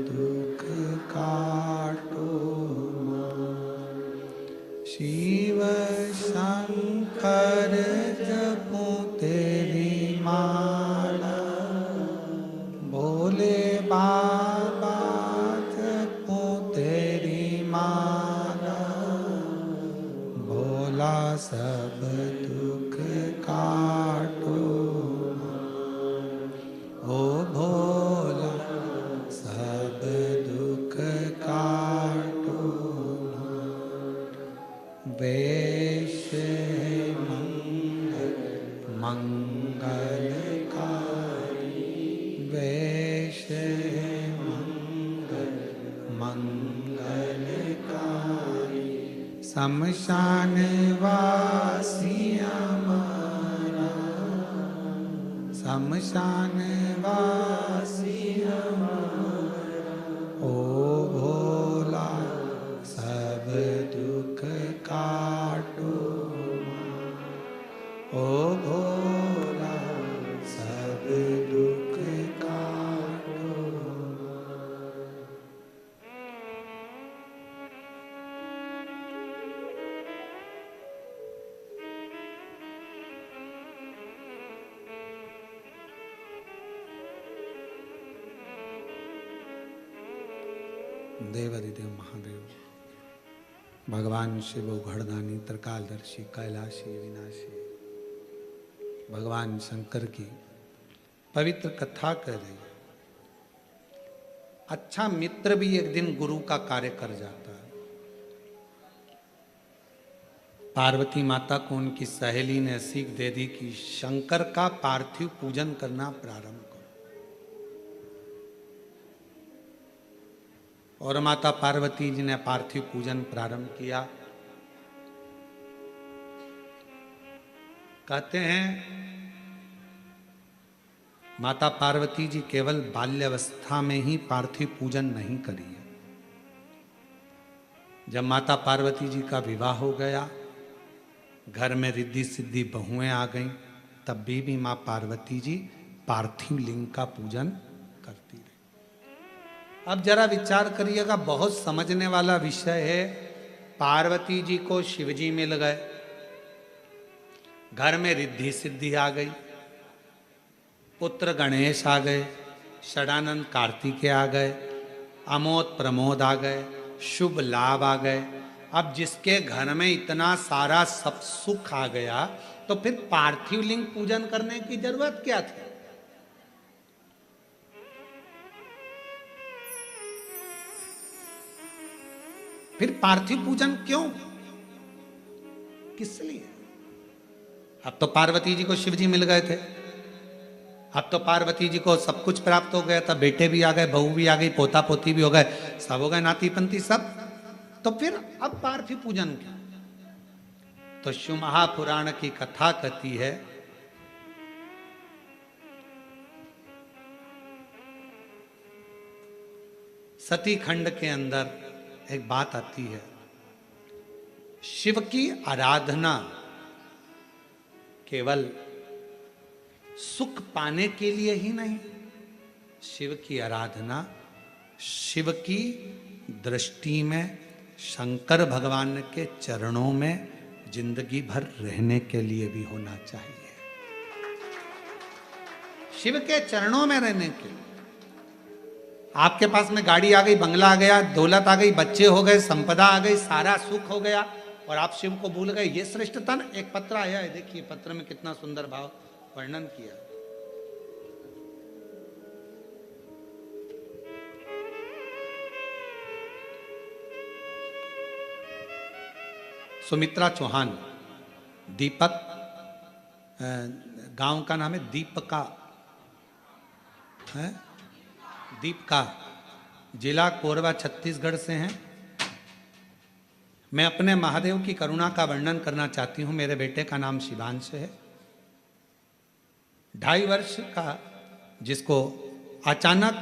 दुख काटो शिव शंकर जपो तेरी माला, भोले बाबा जपो तेरी माला, भोला सब दुख काटो ओ भोला, सब दुख काटो वेश मंगलकारी शमशान वासी हमारा, शमशान वासी हमारा, ओ भोला सब दुख काटो, ओ भोला सब दुख काटो। देवादिदेव महादेव भगवान शिव घड़दानी त्रिकालदर्शी कैलाशी विनाशी भगवान शंकर की पवित्र कथा कर रही है। अच्छा मित्र भी एक दिन गुरु का कार्य कर जाता है। पार्वती माता को उनकी सहेली ने सीख दे दी कि शंकर का पार्थिव पूजन करना प्रारंभ करो, और माता पार्वती जी ने पार्थिव पूजन प्रारंभ किया। कहते हैं माता पार्वती जी केवल बाल्यावस्था में ही पार्थिव पूजन नहीं करी है। जब माता पार्वती जी का विवाह हो गया, घर में रिद्धि सिद्धि बहुएं आ गईं, तब भी मां पार्वती जी पार्थिव लिंग का पूजन करती रही। अब जरा विचार करिएगा, बहुत समझने वाला विषय है। पार्वती जी को शिवजी मिल गए, घर में रिद्धि सिद्धि आ गई, पुत्र गणेश आ गए, षडानंद कार्तिकेय आ गए, अमोद प्रमोद आ गए, शुभ लाभ आ गए। अब जिसके घर में इतना सारा सब सुख आ गया, तो फिर पार्थिव लिंग पूजन करने की जरूरत क्या थी? फिर पार्थिव पूजन क्यों, किस लिए? अब तो पार्वती जी को शिव जी मिल गए थे, अब तो पार्वती जी को सब कुछ प्राप्त हो गया था, बेटे भी आ गए, बहू भी आ गई, पोता पोती भी हो गए, सब हो गए, नाती पंती सब। तो फिर अब पार्थिव पूजन क्यों? तो शिव महापुराण की कथा कहती है, सती खंड के अंदर एक बात आती है, शिव की आराधना केवल सुख पाने के लिए ही नहीं, शिव की आराधना शिव की दृष्टि में शंकर भगवान के चरणों में जिंदगी भर रहने के लिए भी होना चाहिए। शिव के चरणों में रहने के लिए। आपके पास में गाड़ी आ गई, बंगला आ गया, दौलत आ गई, बच्चे हो गए, संपदा आ गई, सारा सुख हो गया, और आप शिव को भूल गए, ये श्रेष्ठता ना। एक पत्र आया है, देखिए पत्र में कितना सुंदर भाव वर्णन किया। सुमित्रा चौहान, दीपक, गांव का नाम है दीपका, है दीपका, जिला कोरबा छत्तीसगढ़ से हैं। मैं अपने महादेव की करुणा का वर्णन करना चाहती हूँ। मेरे बेटे का नाम शिवांश है, 2.5 वर्ष का, जिसको अचानक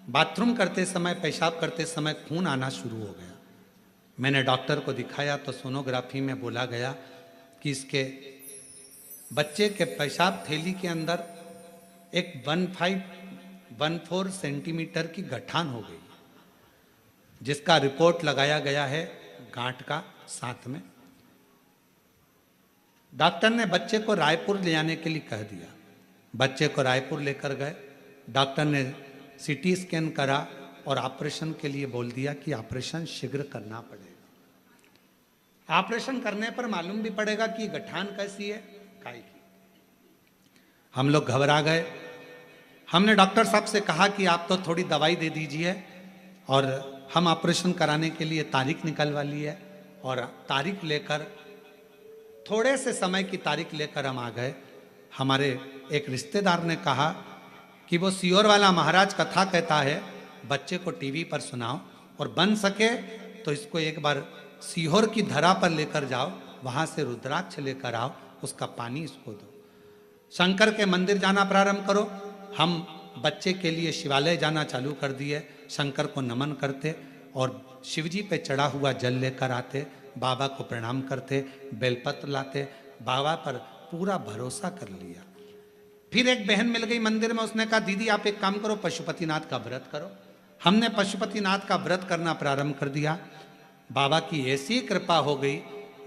बाथरूम करते समय, पेशाब करते समय खून आना शुरू हो गया। मैंने डॉक्टर को दिखाया तो सोनोग्राफी में बोला गया कि इसके बच्चे के पेशाब थैली के अंदर एक 1.5-1.4 सेंटीमीटर की गठान हो गई, जिसका रिपोर्ट लगाया गया है गांठ का साथ में। डॉक्टर ने बच्चे को रायपुर ले जाने के लिए कह दिया। बच्चे को रायपुर लेकर गए, डॉक्टर ने सीटी स्कैन करा और ऑपरेशन के लिए बोल दिया कि ऑपरेशन शीघ्र करना पड़ेगा। ऑपरेशन करने पर मालूम भी पड़ेगा कि गठान कैसी है, काय की। हम लोग घबरा गए। हमने डॉक्टर साहब से कहा कि आप तो थोड़ी दवाई दे दीजिए, और हम ऑपरेशन कराने के लिए तारीख निकलवा ली है। और तारीख लेकर, थोड़े से समय की तारीख लेकर हम आ गए। हमारे एक रिश्तेदार ने कहा कि वो सियोर वाला महाराज कथा कहता है, बच्चे को टीवी पर सुनाओ, और बन सके तो इसको एक बार सीहोर की धरा पर लेकर जाओ, वहां से रुद्राक्ष लेकर आओ, उसका पानी इसको दो। शंकर के मंदिर जाना प्रारंभ करो। हम बच्चे के लिए शिवालय जाना चालू कर दिए, शंकर को नमन करते और शिवजी पे चढ़ा हुआ जल लेकर आते, बाबा को प्रणाम करते, बेलपत्र लाते, बाबा पर पूरा भरोसा कर लिया। फिर एक बहन मिल गई मंदिर में, उसने कहा दीदी आप एक काम करो, पशुपतिनाथ का व्रत करो। हमने पशुपतिनाथ का व्रत करना प्रारंभ कर दिया। बाबा की ऐसी कृपा हो गई,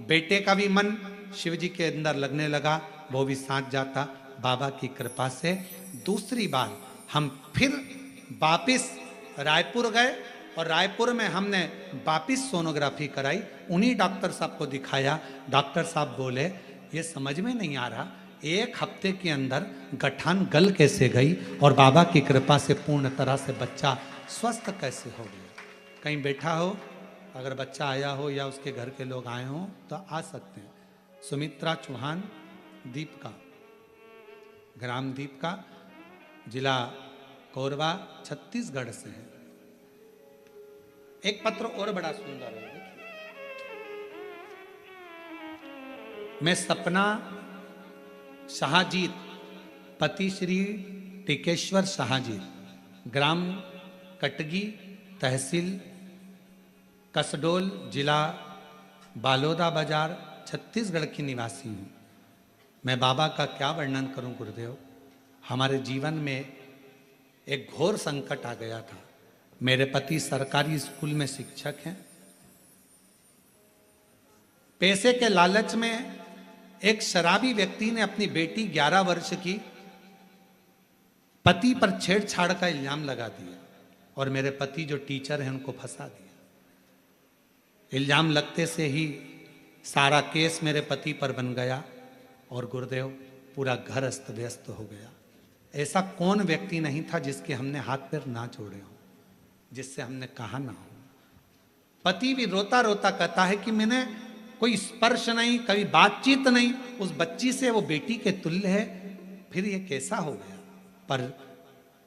बेटे का भी मन शिव जी के अंदर लगने लगा, वो भी साथ जाता। बाबा की कृपा से दूसरी बार हम फिर वापिस रायपुर गए और रायपुर में हमने वापिस सोनोग्राफी कराई। उन्हीं डॉक्टर साहब को दिखाया। डॉक्टर साहब बोले ये समझ में नहीं आ रहा, एक हफ्ते के अंदर गठान गल कैसे गई और बाबा की कृपा से पूर्ण तरह से बच्चा स्वस्थ कैसे हो गया। कहीं बैठा हो, अगर बच्चा आया हो या उसके घर के लोग आए हों तो आ सकते हैं। सुमित्रा चौहान, दीपका, ग्राम दीपका, जिला कोरबा, छत्तीसगढ़ से है। एक पत्र और बड़ा सुंदर है, देखिए। मैं सपना शाहजीत, पति श्री टिकेश्वर शाहजीत, ग्राम कटगी, तहसील कसडोल, जिला बालोदा बाजार, छत्तीसगढ़ की निवासी हूँ। मैं बाबा का क्या वर्णन करूं गुरुदेव। हमारे जीवन में एक घोर संकट आ गया था। मेरे पति सरकारी स्कूल में शिक्षक हैं। पैसे के लालच में एक शराबी व्यक्ति ने अपनी बेटी 11 वर्ष की पति पर छेड़छाड़ का इल्जाम लगा दिया और मेरे पति जो टीचर हैं उनको फंसा दिया। इल्जाम लगते से ही सारा केस मेरे पति पर बन गया और गुरुदेव पूरा घर अस्त व्यस्त हो गया। ऐसा कौन व्यक्ति नहीं था जिसके हमने हाथ पैर ना जोड़े हों, जिससे हमने कहा ना हो। पति भी रोता रोता कहता है कि मैंने कोई स्पर्श नहीं, कभी बातचीत नहीं, उस बच्ची से वो बेटी के तुल्य है, फिर ये कैसा हो गया। पर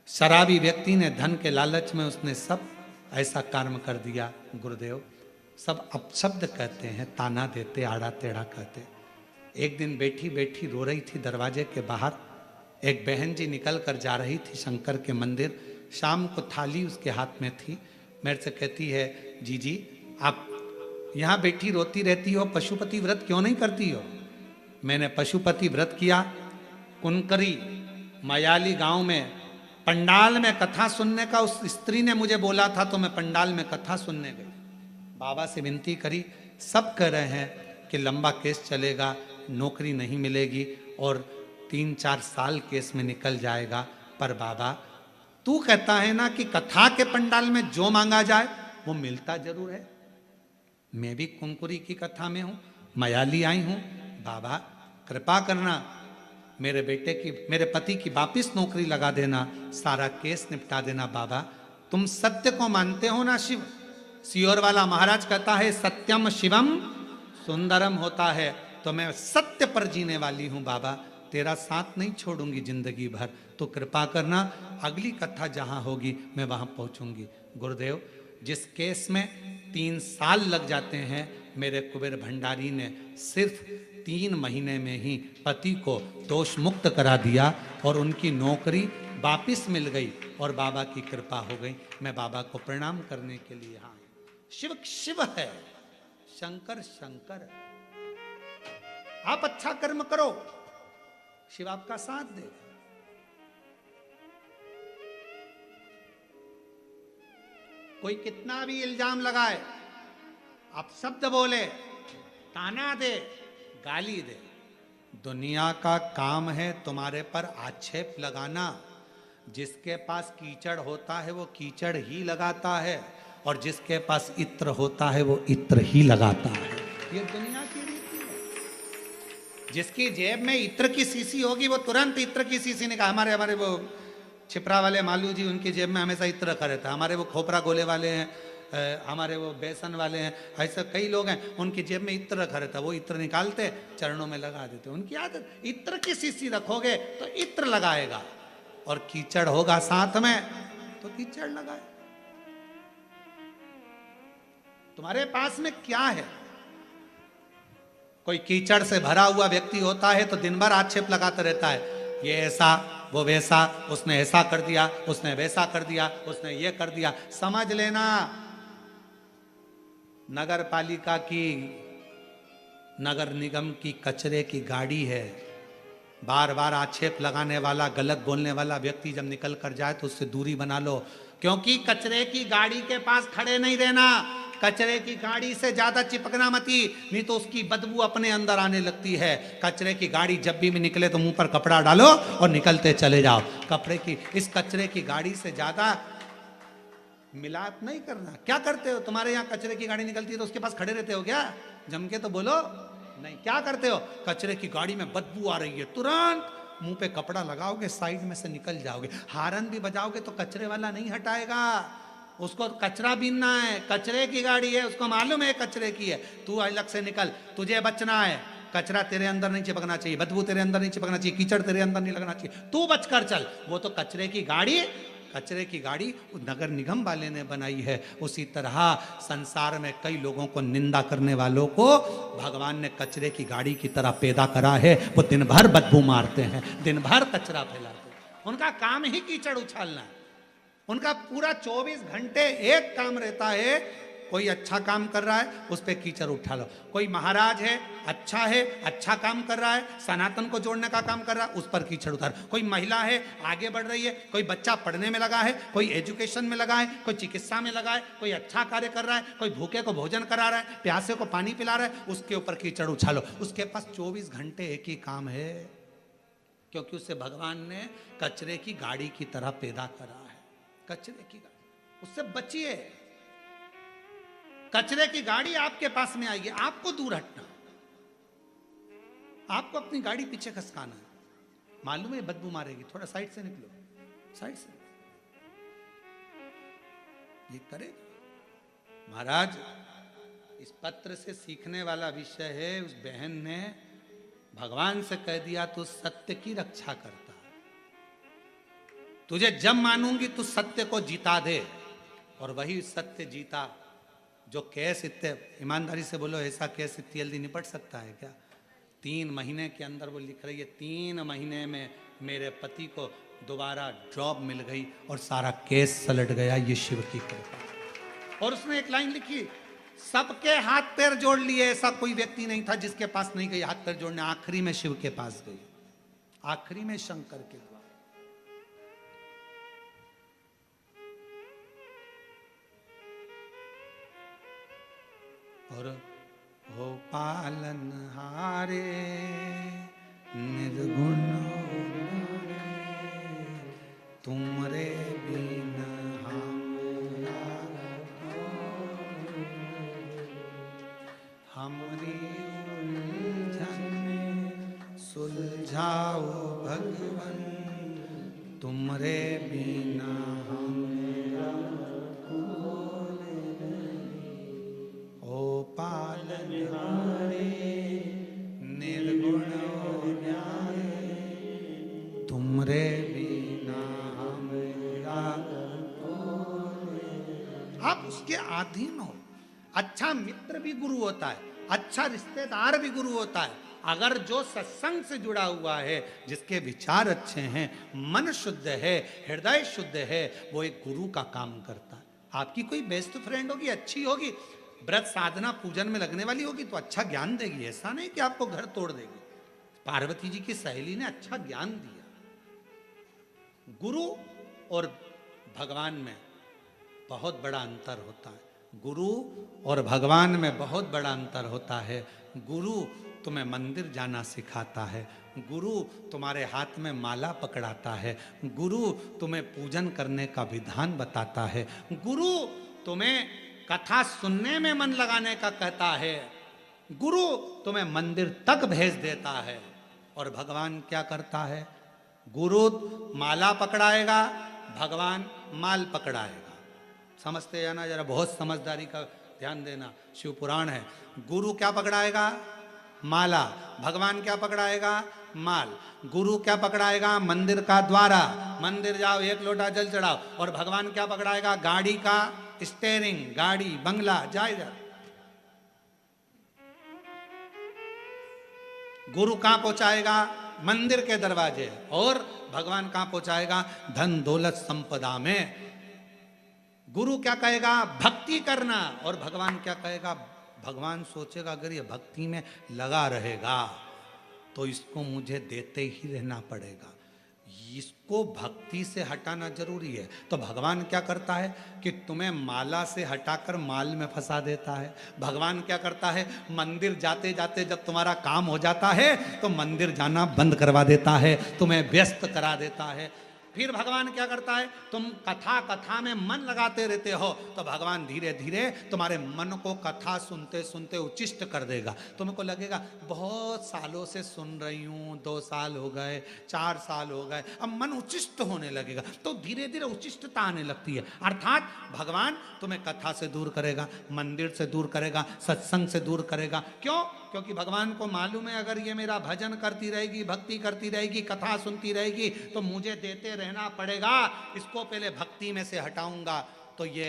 शराबी व्यक्ति ने धन के लालच में उसने सब ऐसा कर्म कर दिया। गुरुदेव सब अपशब्द कहते हैं, ताना देते, आड़ा टेढ़ा कहते। एक दिन बैठी बैठी रो रही थी दरवाजे के बाहर। एक बहन जी निकल कर जा रही थी शंकर के मंदिर। शाम को थाली उसके हाथ में थी। मेरे से कहती है जी आप यहाँ बैठी रोती रहती हो, पशुपति व्रत क्यों नहीं करती हो। मैंने पशुपति व्रत किया। कुनकरी मयाली गांव में पंडाल में कथा सुनने का उस स्त्री ने मुझे बोला था, तो मैं पंडाल में कथा सुनने गई। बाबा से विनती करी। सब कह रहे हैं कि लंबा केस चलेगा, नौकरी नहीं मिलेगी और 3-4 साल केस में निकल जाएगा। पर बाबा तू कहता है ना कि कथा के पंडाल में जो मांगा जाए वो मिलता जरूर है। मैं भी कुंकुरी की कथा में हूं, मयाली आई हूं। बाबा कृपा करना, मेरे पति की वापिस नौकरी लगा देना, सारा केस निपटा देना। बाबा तुम सत्य को मानते हो ना शिव। सियोर वाला महाराज कहता है सत्यम शिवम सुंदरम होता है, तो मैं सत्य पर जीने वाली हूं। बाबा तेरा साथ नहीं छोड़ूंगी जिंदगी भर, तो कृपा करना अगली कथा जहां होगी मैं वहां पहुंचूंगी। गुरुदेव जिस केस में 3 साल लग जाते हैं, मेरे कुबेर भंडारी ने सिर्फ 3 महीने में ही पति को दोष मुक्त करा दिया और उनकी नौकरी वापिस मिल गई और बाबा की कृपा हो गई। मैं बाबा को प्रणाम करने के लिए यहाँ शिव शिव है, शंकर शंकर है। आप अच्छा कर्म करो, शिव आपका साथ दे। कोई कितना भी इल्जाम लगाए, आप शब्द बोले, ताना दे, गाली दे, दुनिया का काम है तुम्हारे पर आक्षेप लगाना। जिसके पास कीचड़ होता है वो कीचड़ ही लगाता है और जिसके पास इत्र होता है वो इत्र ही लगाता है। ये दुनिया की रीति है। जिसकी जेब में इत्र की शीशी होगी वो तुरंत इत्र की शीशी निकाल। हमारे वो छिपरा वाले मालू जी, उनकी जेब में हमेशा इत्र रखा रहता है। हमारे वो खोपरा गोले वाले हैं, हमारे वो बेसन वाले हैं, ऐसे कई लोग हैं उनकी जेब में इत्र रखा रहता है। वो इत्र निकालते चरणों में लगा देते। उनकी आदत इत्र की शीशी रखोगे तो इत्र लगाएगा और कीचड़ होगा साथ में तो कीचड़ लगाए। तुम्हारे पास में क्या है? कोई कीचड़ से भरा हुआ व्यक्ति होता है तो दिन भर आक्षेप लगाता रहता है, ये ऐसा, वो वैसा, उसने ऐसा कर दिया, उसने वैसा कर दिया, उसने ये कर दिया। समझ लेना, नगर पालिका की, नगर निगम की कचरे की गाड़ी है। बार बार आक्षेप लगाने वाला, गलत बोलने वाला व्यक्ति जब निकल कर जाए तो उससे दूरी बना लो, क्योंकि कचरे की गाड़ी के पास खड़े नहीं रहना। कचरे की गाड़ी से ज्यादा चिपकना मती, नहीं तो उसकी बदबू अपने अंदर आने लगती है। कचरे की गाड़ी जब भी निकले तो मुंह पर कपड़ा डालो और निकलते चले जाओ। इस कचरे की गाड़ी से ज्यादा मिलाप नहीं करना। क्या करते हो? तुम्हारे यहाँ कचरे की गाड़ी निकलती है तो उसके पास खड़े रहते हो क्या? जम के तो बोलो। नहीं, क्या करते हो? कचरे की गाड़ी में बदबू आ रही है, तुरंत मुंह पे कपड़ा लगाओगे, साइड में से निकल जाओगे। हारन भी बजाओगे तो कचरे वाला नहीं हटाएगा, उसको कचरा बीनना है। कचरे की गाड़ी है, उसको मालूम है कचरे की है। तू अलग से निकल, तुझे बचना है। कचरा तेरे अंदर नहीं चिपकना चाहिए, बदबू तेरे अंदर नहीं चिपकना चाहिए, कीचड़ तेरे अंदर नहीं लगना चाहिए। तू बचकर चल। वो तो कचरे की गाड़ी नगर निगम वाले ने बनाई है। उसी तरह संसार में कई लोगों को निंदा करने वालों को भगवान ने कचरे की गाड़ी की तरह पैदा करा है। वो दिन भर बदबू मारते हैं, दिन भर कचरा फैलाते हैं। उनका काम ही कीचड़ उछालना है। उनका पूरा 24 घंटे एक काम रहता है, कोई अच्छा काम कर रहा है उस पर कीचड़ उठा लो। कोई महाराज है, अच्छा काम कर रहा है, सनातन को जोड़ने का काम कर रहा है, उस पर कीचड़ उतार। कोई महिला है, आगे बढ़ रही है, कोई बच्चा पढ़ने में लगा है, कोई एजुकेशन में लगा है, कोई चिकित्सा में लगा है, कोई अच्छा कार्य कर रहा है, कोई भूखे को भोजन करा रहा है, प्यासे को पानी पिला रहा है, उसके ऊपर कीचड़ उछालो। उसके पास 24 घंटे एक ही काम है, क्योंकि उसे भगवान ने कचरे की गाड़ी की तरह पैदा करा है। कचरे की गाड़ी, उससे बचिए। कचरे की गाड़ी आपके पास में आएगी, आपको दूर हटना, आपको अपनी गाड़ी पीछे खसकाना है। मालूम है बदबू मारेगी, थोड़ा साइड से निकलो, साइड से। ये करेगा। महाराज, इस पत्र से सीखने वाला विषय है, उस बहन ने भगवान से कह दिया तू सत्य की रक्षा करता है, तुझे जब मानूंगी तू सत्य को जीता दे। और वही सत्य जीता। जो केस इतने, ईमानदारी से बोलो, ऐसा केस इतनी जल्दी निपट सकता है क्या? 3 महीने के अंदर वो लिख रही है, 3 महीने में मेरे पति को दोबारा जॉब मिल गई और सारा केस सलट गया, ये शिव की कृपा। और उसने एक लाइन लिखी, सबके हाथ पैर जोड़ लिए, ऐसा कोई व्यक्ति नहीं था जिसके पास नहीं गई हाथ पैर जोड़ने। आखिरी में शिव के पास गई, आखिरी में शंकर के द्वारा। और हो पालन हारे निर्गुण तुमरे बिन हमरी उलझन सुलझाओ भगवन, तुमरे बिना पालन हारे निर्गुण न्याय, तुमरे बिना हमरा। आप उसके अधीन हो। अच्छा मित्र भी गुरु होता है, अच्छा रिश्तेदार भी गुरु होता है। अगर जो सत्संग से जुड़ा हुआ है, जिसके विचार अच्छे हैं, मन शुद्ध है, हृदय शुद्ध है, वो एक गुरु का काम करता है। आपकी कोई बेस्ट फ्रेंड होगी, अच्छी होगी, व्रत साधना पूजन में लगने वाली होगी तो अच्छा ज्ञान देगी। ऐसा नहीं कि आपको घर तोड़ देगी। पार्वती जी की सहेली ने अच्छा ज्ञान दिया। गुरु और भगवान में बहुत बड़ा अंतर होता है। गुरु और भगवान में बहुत बड़ा अंतर होता है। गुरु तुम्हें मंदिर जाना सिखाता है, गुरु तुम्हारे हाथ में माला पकड़ाता है, गुरु तुम्हें पूजन करने का विधान बताता है, गुरु तुम्हें कथा सुनने में मन लगाने का कहता है, गुरु तुम्हें मंदिर तक भेज देता है। और भगवान क्या करता है? गुरु माला पकड़ाएगा, भगवान माल पकड़ाएगा। समझते हैं ना? जरा बहुत समझदारी का ध्यान देना। शिव पुराण है। गुरु क्या पकड़ाएगा? माला। भगवान क्या पकड़ाएगा? माल। गुरु क्या पकड़ाएगा? मंदिर का द्वारा। मंदिर जाओ, 1 लोटा जल चढ़ाओ। और भगवान क्या पकड़ाएगा? गाड़ी का स्टेयरिंग, गाड़ी, बंगला, जाएगा। गुरु कहां पहुंचाएगा? मंदिर के दरवाजे। और भगवान कहां पहुंचाएगा? धन दौलत संपदा में। गुरु क्या कहेगा? भक्ति करना। और भगवान क्या कहेगा? भगवान सोचेगा अगर ये भक्ति में लगा रहेगा तो इसको मुझे देते ही रहना पड़ेगा, इसको भक्ति से हटाना जरूरी है। तो भगवान क्या करता है कि तुम्हें माला से हटाकर माल में फंसा देता है। भगवान क्या करता है? मंदिर जाते जाते जब तुम्हारा काम हो जाता है तो मंदिर जाना बंद करवा देता है, तुम्हें व्यस्त करा देता है। फिर भगवान क्या करता है? तुम कथा में मन लगाते रहते हो तो भगवान धीरे धीरे तुम्हारे मन को कथा सुनते सुनते उच्चिष्ट कर देगा। तुमको लगेगा बहुत सालों से सुन रही हूँ, 2 साल हो गए, 4 साल हो गए, अब मन उच्चिष्ट होने लगेगा। तो धीरे धीरे उच्चिष्टता आने लगती है। अर्थात भगवान तुम्हें कथा से दूर करेगा, मंदिर से दूर करेगा, सत्संग से दूर करेगा। क्यों? क्योंकि भगवान को मालूम है अगर ये मेरा भजन करती रहेगी, भक्ति करती रहेगी, कथा सुनती रहेगी तो मुझे देते रहना पड़ेगा। इसको पहले भक्ति में से हटाऊंगा तो ये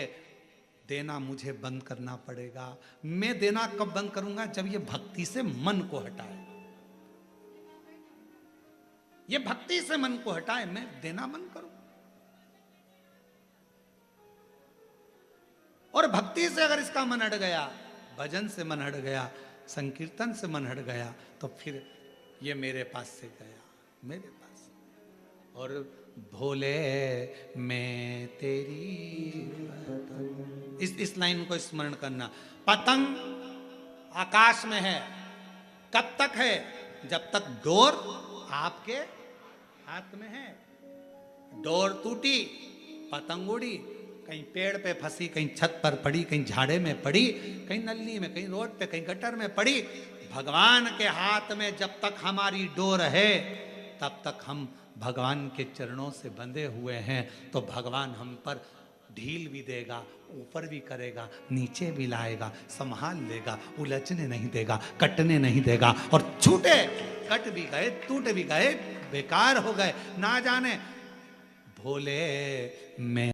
देना मुझे बंद करना पड़ेगा। मैं देना कब बंद करूंगा? जब ये भक्ति से मन को हटाए। ये भक्ति से मन को हटाए, मैं देना बंद करूं। और भक्ति से अगर इसका मन हट गया, भजन से मन हट गया, संकीर्तन से मन हट गया तो फिर ये मेरे पास से गया, मेरे पास। और भोले मैं तेरी इस लाइन को स्मरण करना। पतंग आकाश में है, कब तक है? जब तक डोर आपके हाथ में है। डोर टूटी, पतंग उड़ी, कहीं पेड़ पे फंसी, कहीं छत पर पड़ी, कहीं झाड़े में पड़ी, कहीं नली में, कहीं रोड पे, कहीं गटर में पड़ी। भगवान के हाथ में जब तक हमारी डोर है तब तक हम भगवान के चरणों से बंधे हुए हैं। तो भगवान हम पर ढील भी देगा, ऊपर भी करेगा, नीचे भी लाएगा, संभाल लेगा, उलझने नहीं देगा, कटने नहीं देगा। और छूटे, कट भी गए, टूट भी गए, बेकार हो गए, ना जाने भोले मैं